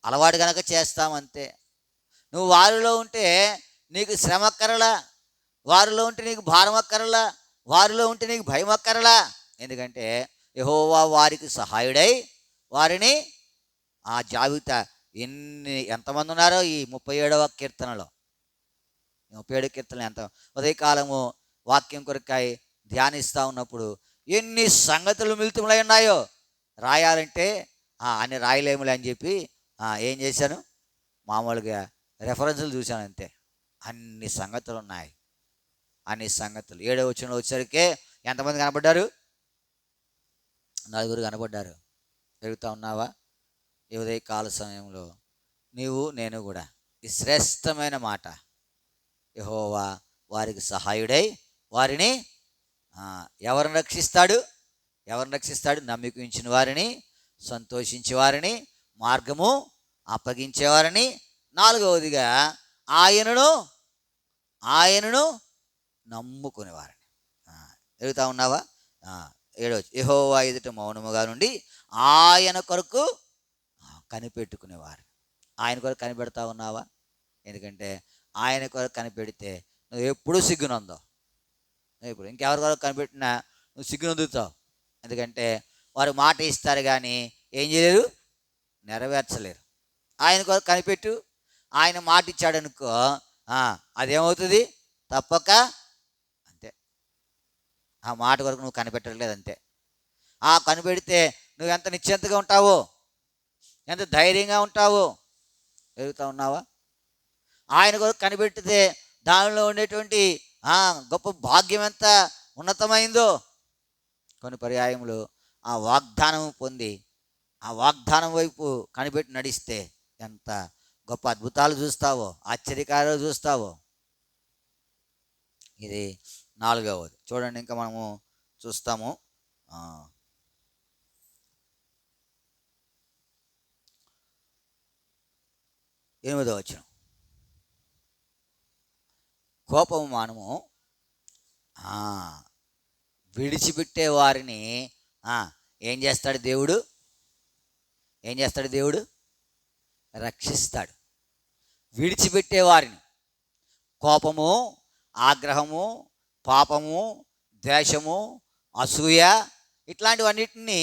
అలవాటు కనుక చేస్తామంతే. నువ్వు వారిలో ఉంటే నీకు శ్రమ అక్కరలా, వారిలో ఉంటే నీకు భారం అక్కరలా, వారిలో ఉంటే నీకు భయం అక్కరలా. ఎందుకంటే యెహోవా వారికి సహాయుడై వారిని. ఆ జాబితా ఎంతమంది ఉన్నారో ఈ 37వ కీర్తనలో. 37వ కీర్తన ఎంత ఉదయకాలము వాక్యం కొరకాయ ధ్యానిస్తూ ఉన్నప్పుడు ఎన్ని సంగతులు మిళితములై ఉన్నాయో. రాయాలంటే అన్ని రాయలేములే అని చెప్పి ఏం చేశాను, మామూలుగా రెఫరెన్సులు చూశాను అంతే. అన్ని సంగతులు ఉన్నాయి, అన్ని సంగతులు. 7వ వచనంలో వచ్చేసరికి ఎంతమంది కనబడ్డారు? 4 కనబడ్డారు. పెరుగుతూ ఉన్నావా? ఈ ఉదయకాల సమయంలో నీవు నేను కూడా ఈ శ్రేష్టమైన మాట, యెహోవా వారికి సహాయుడై వారిని ఎవరిని రక్షిస్తాడు? నమ్మిక ఉంచిన వారిని, సంతోషించే వారిని, మార్గము అప్పగించేవారని, నాలుగవదిగా ఆయనను ఆయనను నమ్ముకునేవారని. ఎదుగుతా ఉన్నావా? ఏడవచ్చు, యెహోవా ఎదుట మౌనముగా నుండి ఆయన కొరకు కనిపెట్టుకునేవారు. ఆయన కొరకు కనిపెడతా ఉన్నావా? ఎందుకంటే ఆయన కొరకు కనిపెడితే నువ్వు ఎప్పుడూ సిగ్గునందావు. ఇప్పుడు ఇంకెవరి కొరకు కనిపెట్టినా నువ్వు సిగ్గునందుతావు. ఎందుకంటే వారు మాట ఇస్తారు కానీ ఏం చేయలేరు, నెరవేర్చలేరు. ఆయన కొరకు కనిపెట్టు. ఆయన మాట ఇచ్చాడనుకో, అదేమవుతుంది? తప్పక అంతే. ఆ మాట కొరకు నువ్వు కనిపెట్టలేదు అంతే. కనిపెడితే నువ్వు ఎంత నిశ్చింతగా ఉంటావో, ఎంత ధైర్యంగా ఉంటావో. ఎదుగుతా ఉన్నావా? ఆయన కొరకు కనిపెడితే దానిలో ఉండేటువంటి గొప్ప భాగ్యం ఎంత ఉన్నతమైందో. కొన్ని పర్యాయములు ఆ వాగ్దానం పొంది ఆ వాగ్దానం వైపు కనిపెట్టి నడిస్తే ఎంత గొప్ప అద్భుతాలు చూస్తావో, ఆశ్చర్యకార్యాలు చూస్తావో. ఇది నాలుగవది. చూడండి, ఇంకా మనము చూస్తాము. 8వ వచనం. కోపము మానము, విడిచిపెట్టే వారిని ఏం చేస్తాడు దేవుడు? ఏం చేస్తాడు దేవుడు? రక్షిస్తాడు. విడిచిపెట్టేవారిని. కోపము, ఆగ్రహము, పాపము, ద్వేషము, అసూయ ఇట్లాంటివన్నిటిని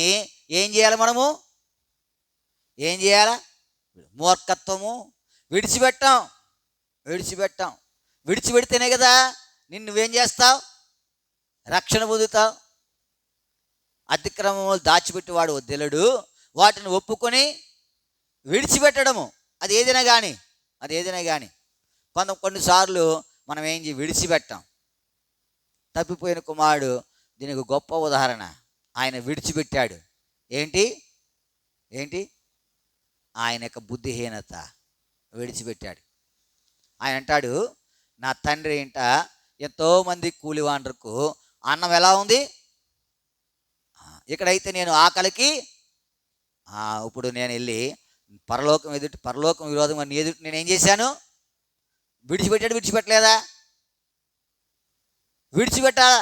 ఏం చేయాలి మనము? ఏం చేయాలి? మూర్ఖత్వము విడిచిపెట్టాం. విడిచిపెడితేనే కదా నువ్వేం చేస్తావు? రక్షణ పొందుతావు. అతిక్రమములు దాచిపెట్టేవాడు వద్దెలడు, వాటిని ఒప్పుకొని విడిచిపెట్టడము. అది ఏదైనా కానీ కొన్నిసార్లు మనం ఏం విడిచిపెట్టాం. తప్పిపోయిన కుమారుడు దీనికి గొప్ప ఉదాహరణ. ఆయన విడిచిపెట్టాడు. ఏంటి? ఆయన యొక్క బుద్ధిహీనత విడిచిపెట్టాడు. ఆయన అంటాడు, నా తండ్రి ఇంట ఎంతోమంది కూలివాండ్రకు అన్నం ఎలా ఉంది, ఇక్కడైతే నేను ఆకలికి ఇప్పుడు నేను వెళ్ళి పరలోకం విరోధంగా నీ ఎదుటి నేనేం చేశాను? విడిచిపెట్టలేదా? విడిచిపెట్టాలా?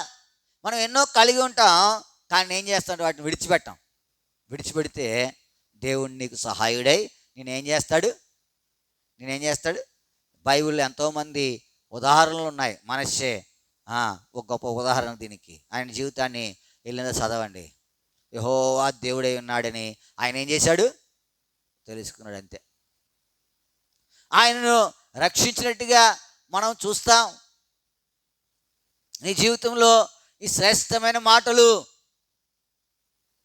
మనం ఎన్నో కలిగి ఉంటాం, కానీ ఏం చేస్తాం? వాటిని విడిచిపెడితే దేవుడు నీకు సహాయుడై నేనేం చేస్తాడు? బైబిల్లో ఎంతోమంది ఉదాహరణలు ఉన్నాయి. మనస్సే ఒక గొప్ప ఉదాహరణ దీనికి. ఆయన జీవితాన్ని వెళ్ళిందో చదవండి. యెహోవా దేవుడై ఉన్నాడని ఆయన ఏం చేశాడు? తెలుసుకున్నాడు అంతే. ఆయనను రక్షించినట్టుగా మనం చూస్తాం. నీ జీవితంలో ఈ శ్రేష్టమైన మాటలు,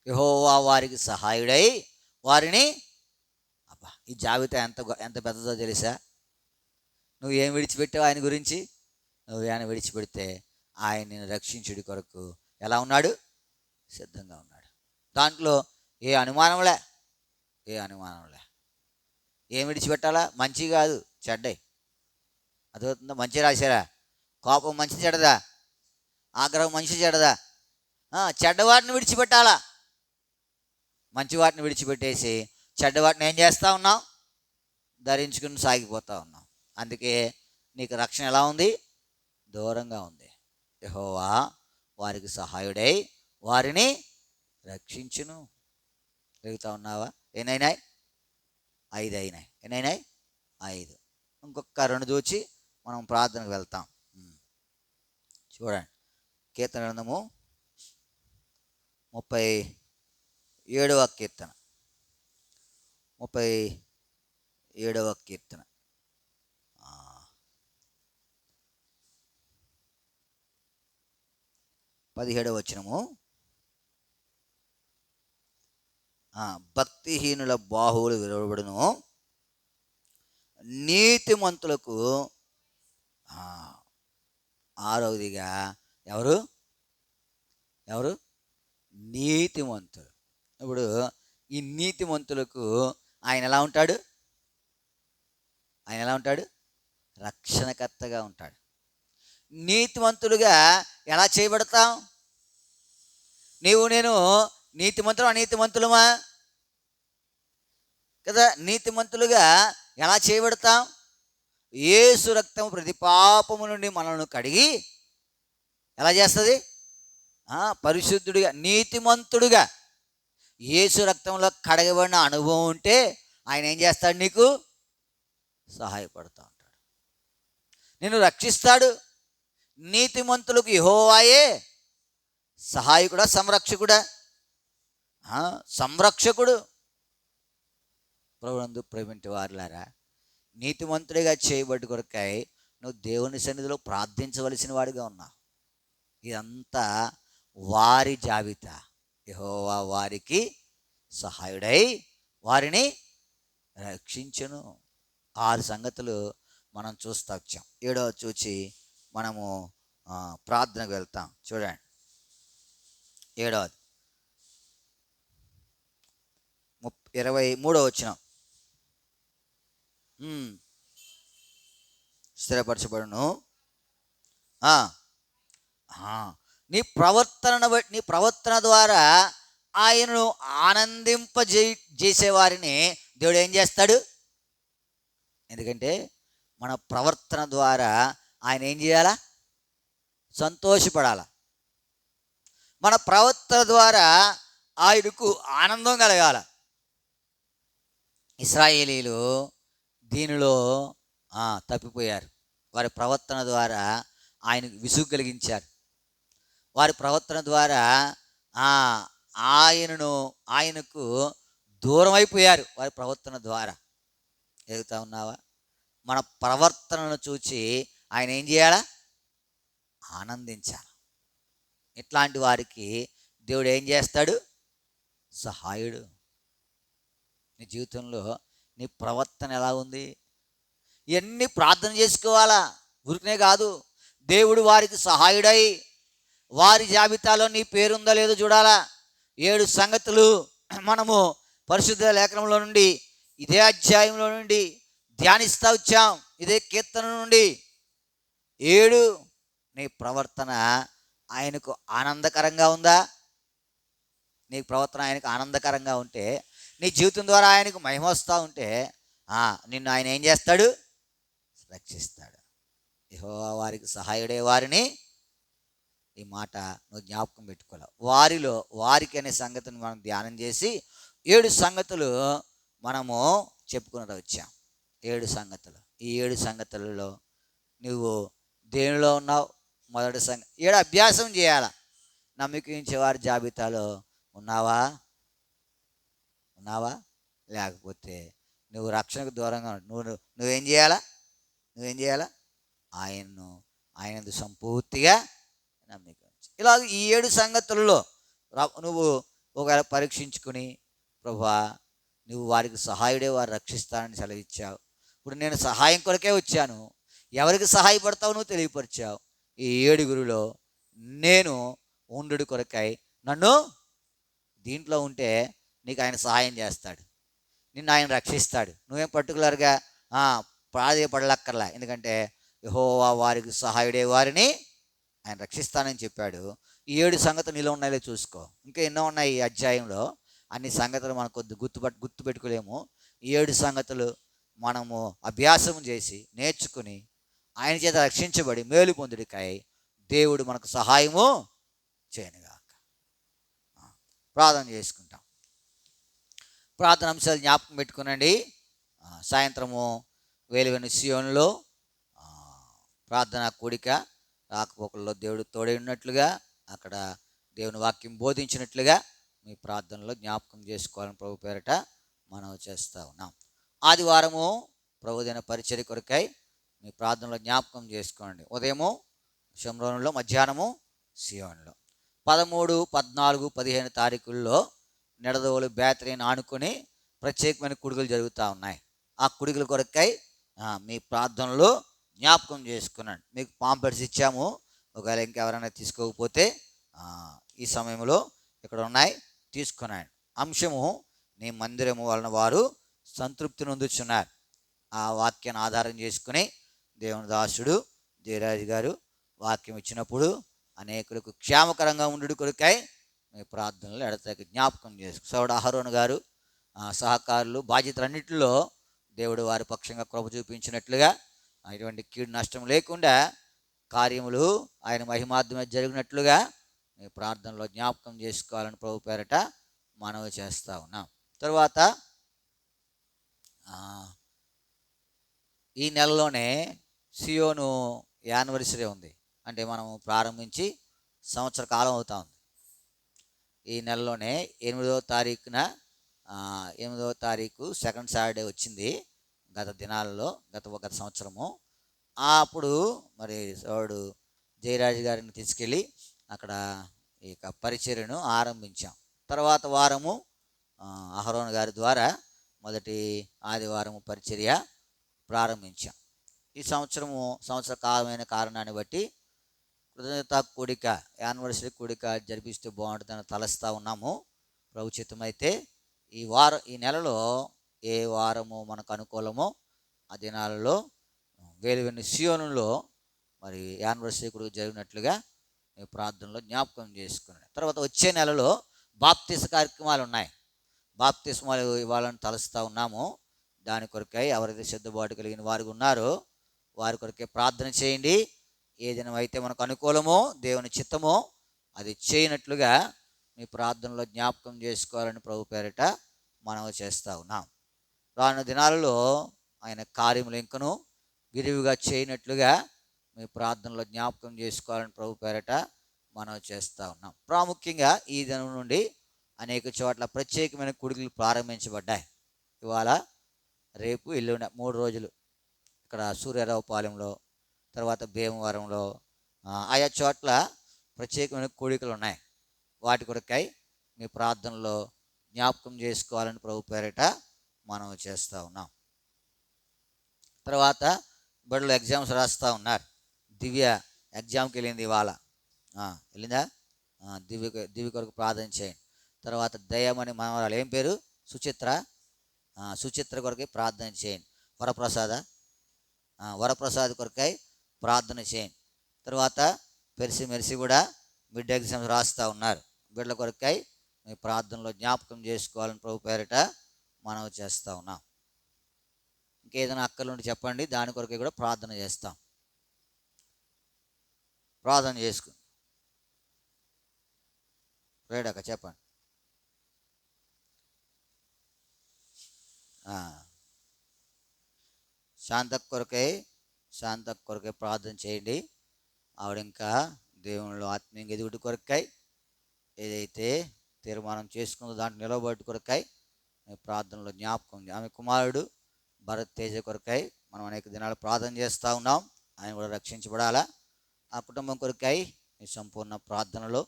యెహోవా వారికి సహాయుడై వారిని, ఈ జాబితా ఎంత పెద్దదో తెలుసా? నువ్వు ఏం విడిచిపెట్టావు ఆయన గురించి? నువ్వు ఆయన విడిచిపెడితే ఆయన నిన్ను రక్షించుడి కొరకు ఎలా ఉన్నాడు? సిద్ధంగా ఉన్నాడు. దాంట్లో ఏ అనుమానంలే. ఏం విడిచిపెట్టాలా? మంచి కాదు, చెడ్డై. అదవుతుందా? మంచి రాశారా? కోపం మంచి చెడ్డదా? ఆగ్రహం మంచి చెడ్డదా? చెడ్డవాటిని విడిచిపెట్టాలా. మంచి వాటిని విడిచిపెట్టేసి చెడ్డవాటిని ఏం చేస్తూ ఉన్నాం? ధరించుకుని సాగిపోతూ ఉన్నాం. అందుకే నీకు రక్షణ ఎలా ఉంది? దూరంగా ఉంది. యెహోవా వారికి సహాయుడై వారిని రక్షించును. తిరుగుతూ ఉన్నావా? ఎన్నైనాయి? 5 అయినాయి. ఎన్నైనాయి? 5. ఇంకొక 2 దూచి మనం ప్రార్థనకు వెళ్తాం. చూడండి, కీర్తన గ్రంథము 37వ కీర్తన. 37వ కీర్తన 17వ వచనము. భక్తిహీనుల బాహువులు విరవబడును, నీతిమంతులకు. 6వదిగా ఎవరు? నీతిమంతులు. ఇప్పుడు ఈ నీతిమంతులకు ఆయన ఎలా ఉంటాడు? రక్షణకర్తగా ఉంటాడు. నీతిమంతులుగా ఎలా చేయబడతాం? నీవు నేను నీతిమంతులు అనీతిమంతులమా? కదా. నీతిమంతులుగా ఎలా చేయబడతాం? యేసు రక్తం ప్రతి పాపము నుండి మనల్ని కడిగి ఎలా చేస్తుంది? పరిశుద్ధుడిగా, నీతిమంతుడుగా. యేసు రక్తంలో కడగబడిన అనుభవం ఉంటే ఆయన ఏం చేస్తాడు? నీకు సహాయపడుతూ ఉంటాడు, నిన్ను రక్షిస్తాడు. నీతిమంతులకు యెహోవాయే సహాయకుడా, సంరక్షకుడా? సంరక్షకుడు. ప్రభునందు ప్రేమింటి వారులారా, నీతిమంతుడిగా చేయబడి కొరకై నువ్వు దేవుని సన్నిధిలో ప్రార్థించవలసిన వాడిగా ఉన్నావు. ఇదంతా వారి జాబితా. యెహోవా వారికి సహాయుడై వారిని రక్షించును. 6 సంగతులు మనం చూస్తూ వచ్చాం. 7వ చూచి మనము ప్రార్థనకు వెళ్తాం. చూడండి, 7వ 23వ వచనం. స్థిరపరచబడును నీ ప్రవర్తన ద్వారా ఆయనను చేసేవారిని దేవుడు ఏం చేస్తాడు? ఎందుకంటే మన ప్రవర్తన ద్వారా ఆయన ఏం చేయాలా? సంతోషపడాల. మన ప్రవర్తన ద్వారా ఆయనకు ఆనందం కలగాల. ఇశ్రాయేలీలు దీనిలో తప్పిపోయారు. వారి ప్రవర్తన ద్వారా ఆయనకు విసుగు కలిగించారు. వారి ప్రవర్తన ద్వారా ఆయనకు దూరం అయిపోయారు. వారి ప్రవర్తన ద్వారా. ఎదుగుతా ఉన్నావా? మన ప్రవర్తనను చూచి ఆయన ఏం చేయాలా? ఆనందించాలి. ఇట్లాంటి వారికి దేవుడు ఏం చేస్తాడు? సహాయుడు. నీ జీవితంలో నీ ప్రవర్తన ఎలా ఉంది? ఇవన్నీ ప్రార్థన చేసుకోవాలా, ఊరికనే కాదు. దేవుడు వారికి సహాయుడై వారి జాబితాలో నీ పేరుందో లేదో చూడాలా. 7 సంగతులు మనము పరిశుద్ధ లేఖనంలో నుండి, ఇదే అధ్యాయంలో నుండి ధ్యానిస్తూ వచ్చాం. ఇదే కీర్తన నుండి 7. నీ ప్రవర్తన ఆయనకు ఆనందకరంగా ఉందా? నీ ప్రవర్తన ఆయనకు ఆనందకరంగా ఉంటే, నీ జీవితం ద్వారా ఆయనకు మహిమ వస్తూ ఉంటే నిన్ను ఆయన ఏం చేస్తాడు? రక్షిస్తాడు. యెహోవా వారికి సహాయుడే వారిని. ఈ మాట నువ్వు జ్ఞాపకం పెట్టుకోవాలి. వారికి అనే సంగతిని మనం ధ్యానం చేసి 7 సంగతులు మనము చెప్పుకుని వచ్చాం. 7 సంగతులు. ఈ 7 సంగతులలో నువ్వు దేనిలో ఉన్నావు? మొదటి 7 అభ్యాసం చేయాల. నమ్మకించే వారి జాబితాలో ఉన్నావా? లేకపోతే నువ్వు రక్షణకు దూరంగా నువ్వేం చేయాలా? ఆయనను సంపూర్తిగా నమ్మిక. ఇలా ఈ 7 సంగతులలో నువ్వు ఒకవేళ పరీక్షించుకుని, ప్రభువా నువ్వు వారికి సహాయుడే వారు రక్షిస్తానని సెలవిచ్చావు. ఇప్పుడు నేను సహాయం కొరకే వచ్చాను, ఎవరికి సహాయపడతావు నువ్వు తెలియపరిచావు. ఈ 7గురిలో నేను ఉండు కొరకై నన్ను దీంట్లో ఉంటే నీకు ఆయన సహాయం చేస్తాడు, నిన్ను ఆయన రక్షిస్తాడు. నువ్వేం పర్టికులర్గా ప్రాధేయపడలక్కర్లా. ఎందుకంటే యెహోవా వారికి సహాయుడే వారిని ఆయన రక్షిస్తానని చెప్పాడు. ఈ 7 సంగతులు నీలో ఉన్నాయో చూసుకో. ఇంకా ఎన్నో ఉన్నాయి ఈ అధ్యాయంలో. అన్ని సంగతులు మనం కొద్ది గుర్తుపెట్టుకోలేము. ఈ 7 సంగతులు మనము అభ్యాసం చేసి నేర్చుకుని ఆయన చేత రక్షించబడి మేలు పొందుడికాయ దేవుడు మనకు సహాయము చేయనుగాక. ప్రార్థన చేసుకుంటాం. ప్రార్థన అంశాలు జ్ఞాపకం పెట్టుకునండి. సాయంత్రము వేలువెను సియోనులో ప్రార్థనా కూడిక, రాకపోకల్లో దేవుడు తోడై ఉన్నట్లుగా, అక్కడ దేవుని వాక్యం బోధించినట్లుగా మీ ప్రార్థనలో జ్ఞాపకం చేసుకోవాలని ప్రభు పేరట మనం చేస్తూ ఉన్నాం. ఆదివారము ప్రభుదైన పరిచర్య కొరకై మీ ప్రార్థనలో జ్ఞాపకం చేసుకోండి. ఉదయము షమ్రోనులో, మధ్యాహ్నము సియోనులో. 13, 14, 15 తారీఖుల్లో నిడదవోలు బేతరీని ఆనుకొని ప్రత్యేకమైన కుడుగులు జరుగుతూ ఉన్నాయి. ఆ కుడుగుల కొరకై మీ ప్రార్థనలో జ్ఞాపకం చేసుకున్నాను. మీకు పాంప్లెట్స్ ఇచ్చాము. ఒకవేళ ఇంకెవరైనా తీసుకోకపోతే ఈ సమయంలో ఇక్కడ ఉన్నాయి, తీసుకున్నాను. అంశము నీ మందిరము వలన వారు సంతృప్తి నొందుచున్నారు. ఆ వాక్యాన్ని ఆధారం చేసుకుని దేవుని దాసుడు జయరాజు గారు వాక్యం ఇచ్చినప్పుడు అనేకులకు క్షేమకరంగా ఉండు కొరకై మీ ప్రార్థనలు ఎడతెగక జ్ఞాపకం చేసుకు. సోదరుడు అహరోను గారు సహకారులు బాధ్యతలన్నింటిలో దేవుడు వారి పక్షంగా కృప చూపించినట్లుగా ఎటువంటి కీడు నష్టం లేకుండా కార్యములు ఆయన మహిమార్థమే జరిగినట్లుగా మీ ప్రార్థనలో జ్ఞాపకం చేసుకోవాలని ప్రభు పేరట మనవి చేస్తూ ఉన్నాం. తర్వాత ఈ నెలలోనే సియోను యానివర్సరీ ఉంది. అంటే మనం ప్రారంభించి సంవత్సర కాలం అవుతా ఉంది. ఈ నెలలోనే 8వ తారీఖున 8వ తారీఖు సెకండ్ సాటర్డే వచ్చింది గత దినాలలో, గత సంవత్సరము. అప్పుడు మరి వాడు జయరాజు గారిని తీసుకెళ్ళి అక్కడ ఇక పరిచర్యను ఆరంభించాం. తర్వాత వారము అహరోన్ గారి ద్వారా మొదటి ఆదివారము పరిచర్య ప్రారంభించాం. ఈ సంవత్సర కాలమైన కారణాన్ని బట్టి కృతజ్ఞత కూడిక, యానివర్సరీ కూడిక జరిపిస్తే బాగుంటుందని తలస్తూ ఉన్నాము. ప్రభు చిత్తమైతే ఈ నెలలో ఏ వారము మనకు అనుకూలమో ఆ దినాలలో వేరు సియోనులో మరి యానివర్సరీ కూడా జరిగినట్లుగా ప్రార్థనలో జ్ఞాపకం చేసుకున్నాను. తర్వాత వచ్చే నెలలో బాప్తిస్మ కార్యక్రమాలు ఉన్నాయి. బాప్తిస్మాలు ఇవ్వాలని తలుస్తూ ఉన్నాము. దాని కొరకై ఎవరైతే సిద్ధపాటు కలిగిన వారు ఉన్నారో వారి కొరకే ప్రార్థన చేయండి. ఏ దినం అయితే మనకు అనుకూలమో దేవుని చిత్తమో అది చేయనట్లుగా మీ ప్రార్థనలో జ్ఞాపకం చేసుకోవాలని ప్రభు పేరిట మనవి చేస్తూ ఉన్నాం. రానున్న దినాలలో ఆయన కార్యములు ఇంకను విరివిగా చేయనట్లుగా మీ ప్రార్థనలో జ్ఞాపకం చేసుకోవాలని ప్రభు పేరిట మనవి చేస్తూ ఉన్నాం. ప్రాముఖ్యంగా ఈ దినం నుండి అనేక చోట్ల ప్రత్యేకమైన కూడికలు ప్రారంభించబడ్డాయి. ఇవాళ, రేపు, ఎల్లుండి 3 రోజులు ఇక్కడ సూర్యారావుపాలెంలో, తర్వాత భీమవరంలో ఆయా చోట్ల ప్రత్యేకమైన కూడికలు ఉన్నాయి. వాటి కొరకై మీ ప్రార్థనలో జ్ఞాపకం చేసుకోవాలని ప్రభు పేరిట మనం చేస్తూ ఉన్నాం. తర్వాత బిడ్డలు ఎగ్జామ్స్ రాస్తూ ఉన్నారు. దివ్య ఎగ్జామ్కి వెళ్ళింది ఇవాళ. వెళ్ళిందా? దివ్య కొరకు ప్రార్థన చేయండి. తర్వాత దయ్యమని మనవరాలు, ఏం పేరు? సుచిత్ర కొరకై ప్రార్థన చేయండి. వరప్రసాద్ కొరకై ప్రార్థన చేయండి. తర్వాత మెరిసి కూడా మిడ్ ఎగ్జామ్స్ రాస్తూ ఉన్నారు. బిడ్డల కొరకై మీ ప్రార్థనలో జ్ఞాపకం చేసుకోవాలని ప్రభు పేరిట మనం చేస్తూ ఉన్నాం. ఇంకేదైనా అక్కర్లుండి చెప్పండి, దాని కొరకై కూడా ప్రార్థన చేస్తాం. ప్రార్థన చేసుకుని రేడక చెప్పండి. శాంత కొరకై ప్రార్థన చేయండి. ఆవిడ ఇంకా దేవునిలో ఆత్మీయంగా ఎదుగుడు కొరకై ఏదైతే తీర్మానం చేసుకుందో దాంట్లో నిలబడి కొరకై ప్రార్థనలో జ్ఞాపకం. ఆమె కుమారుడు భరత్ తేజ కొరకై మనం అనేక దినాలు ప్రార్థన చేస్తూ ఉన్నాం. ఆయన కూడా రక్షించబడాలా. ఆ కుటుంబం కొరకై ఈ సంపూర్ణ ప్రార్థనలో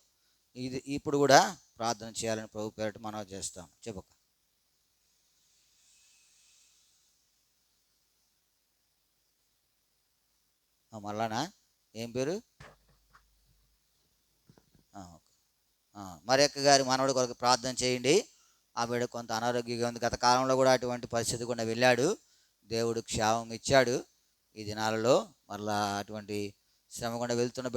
ఇప్పుడు కూడా ప్రార్థన చేయాలని ప్రభు పేరిట మనం చేస్తాం. చెప్పక మళ్ళానా? ఏం పేరు? మరియక్క గారి మనవడి కొరకు ప్రార్థన చేయండి. ఆ బిడ్డ కొంత అనారోగ్యంగా ఉంది. గత కాలంలో కూడా అటువంటి పరిస్థితి కూడా వెళ్ళాడు. దేవుడు క్షేమం ఇచ్చాడు. ఈ దినాలలో మళ్ళా అటువంటి శ్రమ గుండా వెళ్తున్న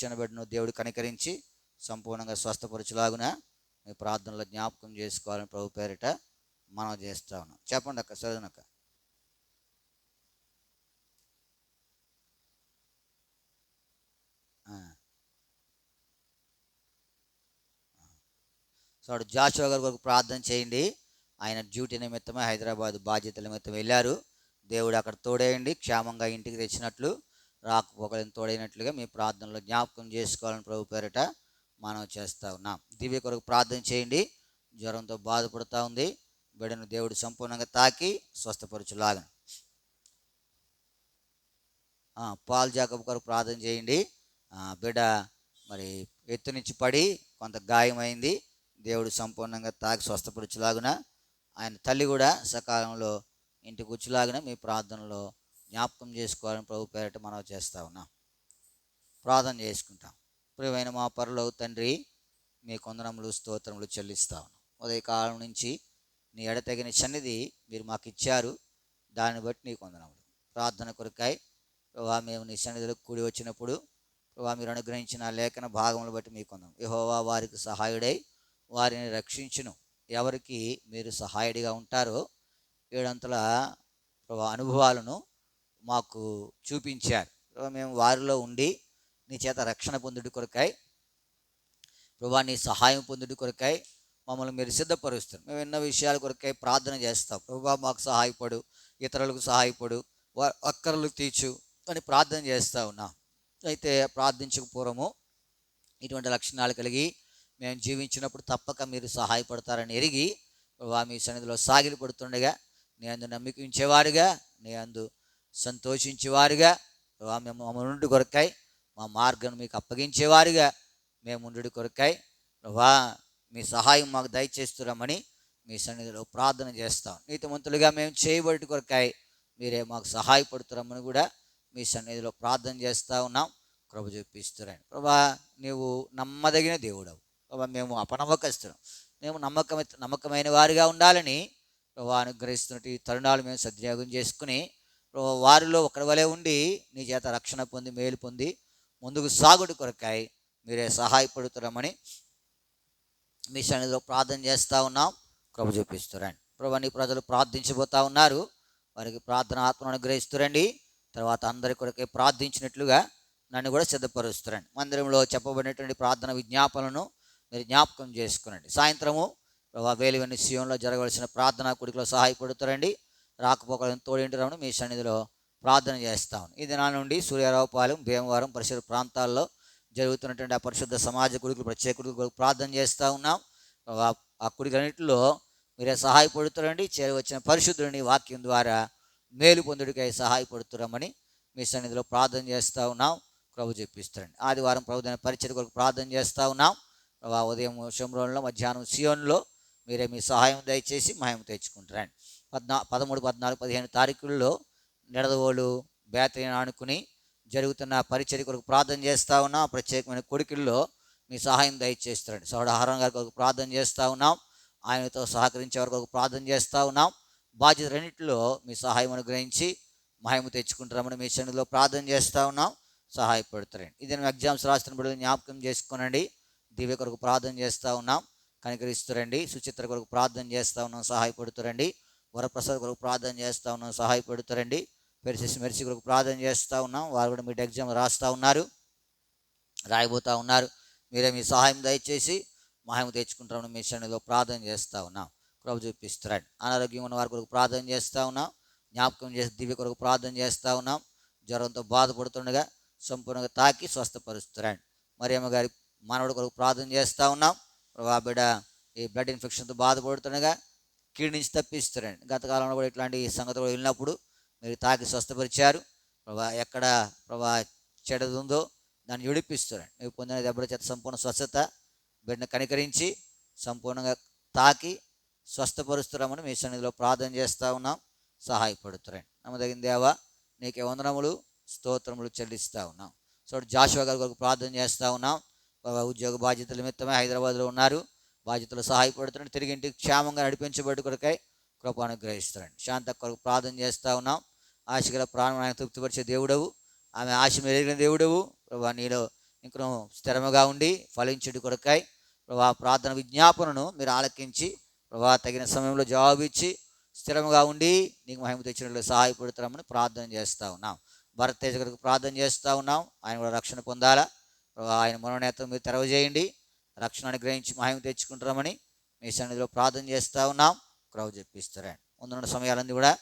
చిన్న బిడ్డను దేవుడు కనికరించి సంపూర్ణంగా స్వస్థపరచులాగున మీ ప్రార్థనలో జ్ఞాపకం చేసుకోవాలని ప్రభు పేరిట మనం చేస్తా ఉన్నాం. చెప్పండి అక్క, చదువునక్క. సో జాషువా గారి కొరకు ప్రార్థన చేయండి. ఆయన డ్యూటీ నిమిత్తమే హైదరాబాద్ బాధ్యతల నిమిత్తం వెళ్ళారు. దేవుడు అక్కడ తోడేయండి, క్షేమంగా ఇంటికి తెచ్చినట్లు, రాకపోకలను తోడైనట్లుగా మీ ప్రార్థనలో జ్ఞాపకం చేసుకోవాలని ప్రభు పేరిట మనం చేస్తూ ఉన్నాం. దివ్య కొరకు ప్రార్థన చేయండి. జ్వరంతో బాధపడుతూ ఉంది. బిడ్డను దేవుడు సంపూర్ణంగా తాకి స్వస్థపరచులాగా. పాల్ జాకబ్ కొరకు ప్రార్థన చేయండి. బిడ్డ మరి ఎత్తు నుంచి పడి కొంత గాయమైంది. దేవుడు సంపూర్ణంగా తాకి స్వస్థపరచులాగున, ఆయన తల్లి కూడా సకాలంలో ఇంటికి వచ్చేలాగిన మీ ప్రార్థనలో జ్ఞాపకం చేసుకోవాలని ప్రభు పేరిట మనం చేస్తూ ఉన్నాం. ప్రార్థన చేసుకుంటాం. ప్రియమైన మా పరలోక తండ్రి, మీ కొందనములు స్తోత్రములు చెల్లిస్తా ఉన్నాం. ఉదయకాలం నుంచి నీ ఎడతగిన సన్నిధి మీరు మాకు ఇచ్చారు. దాన్ని బట్టి నీ కొందనములు. ప్రార్థన కొరకాయ ప్రభా మేము నీ సన్నిధిలో కూడి వచ్చినప్పుడు ప్రభా మీరు అనుగ్రహించిన లేఖన భాగములు బట్టి మీ కొందనం. యెహోవా వారికి సహాయుడై వారిని రక్షించును. ఎవరికి మీరు సహాయుడిగా ఉంటారో ఏడంతల ప్రభా అనుభవాలను మాకు చూపించారు. మేము వారిలో ఉండి నీ చేత రక్షణ పొందుడి కొరకై, ప్రభా నీ సహాయం పొందుడి కొరకై మమ్మల్ని మీరు సిద్ధపరుస్తారు. మేము ఎన్నో విషయాల కొరకై ప్రార్థన చేస్తాం. ప్రభా మాకు సహాయపడు, ఇతరులకు సహాయపడు, అక్కర్లు తీర్చు అని ప్రార్థన చేస్తూ ఉన్నాం. అయితే ప్రార్థించక పూర్వము ఇటువంటి లక్షణాలు కలిగి మేము జీవించినప్పుడు తప్పక మీరు సహాయపడతారని ఎరిగి ప్రభా మీ సన్నిధిలో సాగిలి పడుతుండగా, నీ అందు నమ్మిక ఉంచేవారుగా, నీ అందు సంతోషించేవారుగా, ప్రభా మేము మమ్మల్ని కొరకాయి మా మార్గం మీకు అప్పగించేవారుగా మేము ఉండు కొరకాయి ప్రభా మీ సహాయం మాకు దయచేస్తున్నామని మీ సన్నిధిలో ప్రార్థన చేస్తాం. నీతిమంతులుగా మేము చేయబడి కొరకాయి మీరే మాకు సహాయపడుతున్నామని కూడా మీ సన్నిధిలో ప్రార్థన చేస్తూ ఉన్నాం. కృప చూపిస్తున్నాను. ప్రభా నీవు నమ్మదగిన దేవుడవు. ప్రభా మేము అపనమ్మకస్తున్నాం, మేము నమ్మకమైన వారిగా ఉండాలని ప్రభా అనుగ్రహిస్తున్నట్టు ఈ తరుణాలు మేము సద్వినియోగం చేసుకుని ప్రభా వారిలో ఒకరి వలె ఉండి నీ చేత రక్షణ పొంది మేలు పొంది ముందుకు సాగుడు కొరకాయి మీరే సహాయపడుతున్నామని మీ సన్నిధిలో ప్రార్థన చేస్తూ ఉన్నాం. కృప చూపిస్తురండి. ప్రభా నీ ప్రజలు ప్రార్థించబోతూ ఉన్నారు, వారికి ప్రార్థన ఆత్మను అనుగ్రహిస్తురండి. తర్వాత అందరి కొరకే ప్రార్థించినట్లుగా నన్ను కూడా సిద్ధపరుస్తురండి. మందిరంలో చెప్పబడినటువంటి ప్రార్థన విజ్ఞాపనలను మీరు జ్ఞాపకం చేసుకునండి. సాయంత్రము ప్రభా వేలివెన్ని సియోన్లో జరగవలసిన ప్రార్థనా కూడికలో సహాయపడుతారండి. రాకపోకలను తోడింటి రమని మీ సన్నిధిలో ప్రార్థన చేస్తాను. ఈ దినాల నుండి సూర్యారావుపాలెం, భీమవరం పరిసర ప్రాంతాల్లో జరుగుతున్నటువంటి ఆ పరిశుద్ధ సమాజ కుడికలు, ప్రత్యేక కుడికలు ప్రార్థన చేస్తూ ఉన్నాం. ఆ కుడికన్నింటిలో మీరే సహాయపడుతారండి. చేరవచ్చిన పరిశుద్ధుని వాక్యం ద్వారా మేలు పొందుడికై సహాయపడుతున్నామని మీ సన్నిధిలో ప్రార్థన చేస్తూ ఉన్నాం. ప్రభు చెప్పిస్తారండి. ఆదివారం ప్రభుత్వ పరిచయ కొరకు ప్రార్థన చేస్తూ ఉన్నాం. ప్రభా ఉదయం షోమ్రోన్లో, మధ్యాహ్నం సియోన్లో మీరే మీ సహాయం దయచేసి మహిమ తెచ్చుకుంటారండి. 13, 14, 15 తారీఖుల్లో నిడదవోలు బేతని ఆనుకుని జరుగుతున్న పరిచర్య కొరకు ప్రార్థన చేస్తూ ఉన్నాం. ప్రత్యేకమైన కొడుకుల్లో మీ సహాయం దయచేస్తారండి. సోడ ఆహారం గారి కొరకు ప్రార్థన చేస్తూ ఉన్నాం. ఆయనతో సహకరించే వారి కొరకు ప్రార్థన చేస్తూ ఉన్నాం. బాధ్యత రెండింటిలో మీ సహాయం అనుగ్రహించి మహిమ తెచ్చుకుంటారమని మీ సన్నిధిలో ప్రార్థన చేస్తూ ఉన్నాం. సహాయపడతారండి. ఇది నేను ఎగ్జామ్స్ రాస్తున్న బిడ్డలు జ్ఞాపకం చేసుకోనండి. దివ్య కొరకు ప్రార్థన చేస్తూ ఉన్నాం, కనికరిస్తారండి. సుచిత్ర కొరకు ప్రార్థన చేస్తూ ఉన్నాం, సహాయపడుతారండి. వరప్రసాద్ కొరకు ప్రార్థన చేస్తూ ఉన్నాం, సహాయపడుతారండి. మెరిసి కొరకు ప్రార్థన చేస్తూ ఉన్నాం. వారు కూడా మీరు ఎగ్జామ్ రాస్తూ ఉన్నారు, రాయబోతూ ఉన్నారు. మీరే మీ సహాయం దయచేసి మహిమ తెచ్చుకుంటామని మీ సన్నిధిలో ప్రార్థన చేస్తూ ఉన్నాం. కృప చూపిస్తారండి. అనారోగ్యం ఉన్న వారి కొరకు ప్రార్థన చేస్తూ ఉన్నాం. జ్ఞాపకం చేసి దివ్య కొరకు ప్రార్థన చేస్తూ ఉన్నాం. జ్వరంతో బాధపడుతుండగా సంపూర్ణంగా తాకి స్వస్థపరుస్తారండి. మరియమ్మ గారి మనవడి కొరకు ప్రార్థన చేస్తూ ఉన్నాం. ఆ బిడ్డ ఈ బ్లడ్ ఇన్ఫెక్షన్తో బాధపడుతుండగా కీడు నుంచి తప్పిస్తారండి. గత కాలంలో కూడా ఇట్లాంటి సంగతులు వెళ్ళినప్పుడు మీరు తాకి స్వస్థపరిచారు. ఎక్కడ చెడది ఉందో దాన్ని విడిపిస్తారండి. మీరు పొందిన దెబ్బల చేత సంపూర్ణ స్వస్థత బిడ్డను కనికరించి సంపూర్ణంగా తాకి స్వస్థపరుస్తున్నామని మీ సన్నిధిలో ప్రార్థన చేస్తూ ఉన్నాం. సహాయపడుతారండి. నమ్మదగిన దేవా నీకే వందనములు, స్తోత్రములు చెల్లిస్తూ ఉన్నాం. సో జాషువా గారి కొరకు ప్రార్థన చేస్తూ ఉన్నాం. ఉద్యోగ బాధ్యతల నిమిత్తమే హైదరాబాద్లో ఉన్నారు. బాధ్యతలు సహాయపడుతున్నాడు. తిరిగి ఇంటికి క్షేమంగా నడిపించబడి కొరకై కృప అనుగ్రహిస్తారండి. శాంత కొరకు ప్రార్థన చేస్తూ ఉన్నాం. ఆశగల ప్రాణం ఆయన తృప్తిపరిచే దేవుడవు, ఆమె ఆశ మెరిగిన దేవుడవు. ప్రభా నీలో ఇంకను స్థిరముగా ఉండి ఫలించుడి కొరకాయి ప్రభా ప్రార్థన విజ్ఞాపనను మీరు ఆలకించి ప్రభా తగిన సమయంలో జవాబు ఇచ్చి స్థిరముగా ఉండి నీకు మహిమ తెచ్చినట్లు సహాయపడుతున్నామని ప్రార్థన చేస్తూ ఉన్నాం. భరత్ తేజ కొరకు ప్రార్థన చేస్తూ ఉన్నాం. ఆయన కూడా రక్షణ పొందాలా. ఆయన మనోనేతం మీరు తెరవజేయండి, రక్షణ అనుగ్రహించి మహిమ తెచ్చుకుంటామని మీ సన్నిధిలో ప్రార్థన చేస్తూ ఉన్నాం. కృప చెప్పిస్తారండి. ముందున్న సమయాలన్నీ కూడా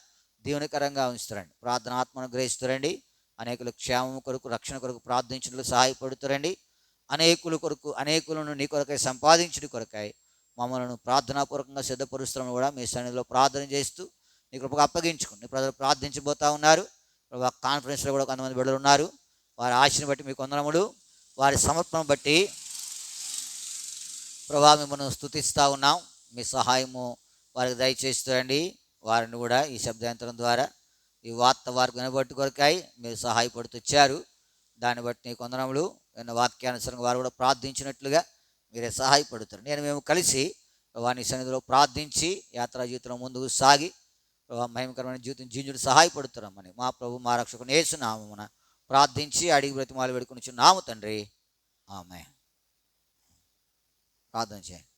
దీవెనకరంగా ఉంచుతారండి. ప్రార్థన ఆత్మను గ్రహిస్తారండి. అనేకుల క్షేమం కొరకు, రక్షణ కొరకు ప్రార్థించడానికి సహాయపడుతారండి. అనేకులను నీ కొరకై సంపాదించుడి కొరకై మమ్మల్ని ప్రార్థనాపూర్వకంగా సిద్ధపరుస్తామని కూడా మీ సన్నిధిలో ప్రార్థన చేస్తూ నీ కృపకు అప్పగించుకుని ప్రజలు ప్రార్థించబోతూ ఉన్నారు. కాన్ఫరెన్స్లో కూడా కొంతమంది బిడ్డలు ఉన్నారు. వారి ఆశని బట్టి మీకు వందనములు, వారి సమర్పణ బట్టి ప్రభా మిమ్మల్ని స్తుతిస్తూ ఉన్నాం. మీ సహాయము వారికి దయచేస్తారండి. వారిని కూడా ఈ శబ్దాంతరం ద్వారా ఈ వార్త వారికి వినబట్టి కొరకాయి మీరు సహాయపడుతూ వచ్చారు. దాన్ని బట్టి నీకు వందనములు. విన్న వాక్యానుసారంగా వారు కూడా ప్రార్థించినట్లుగా మీరే సహాయపడుతారు. మేము కలిసి వారి సన్నిధిలో ప్రార్థించి యాత్రా జీవితంలో ముందుకు సాగి మహిమకరమైన జీవితం జీవించుడు సహాయపడుతున్నామని మా ప్రభు మా రక్షకుని యేసు నామమున ప్రార్థించి అడిగి బ్రతిమాలు వేడుకొని నాము తండ్రి. ఆమేన్. ప్రార్థన చేయండి.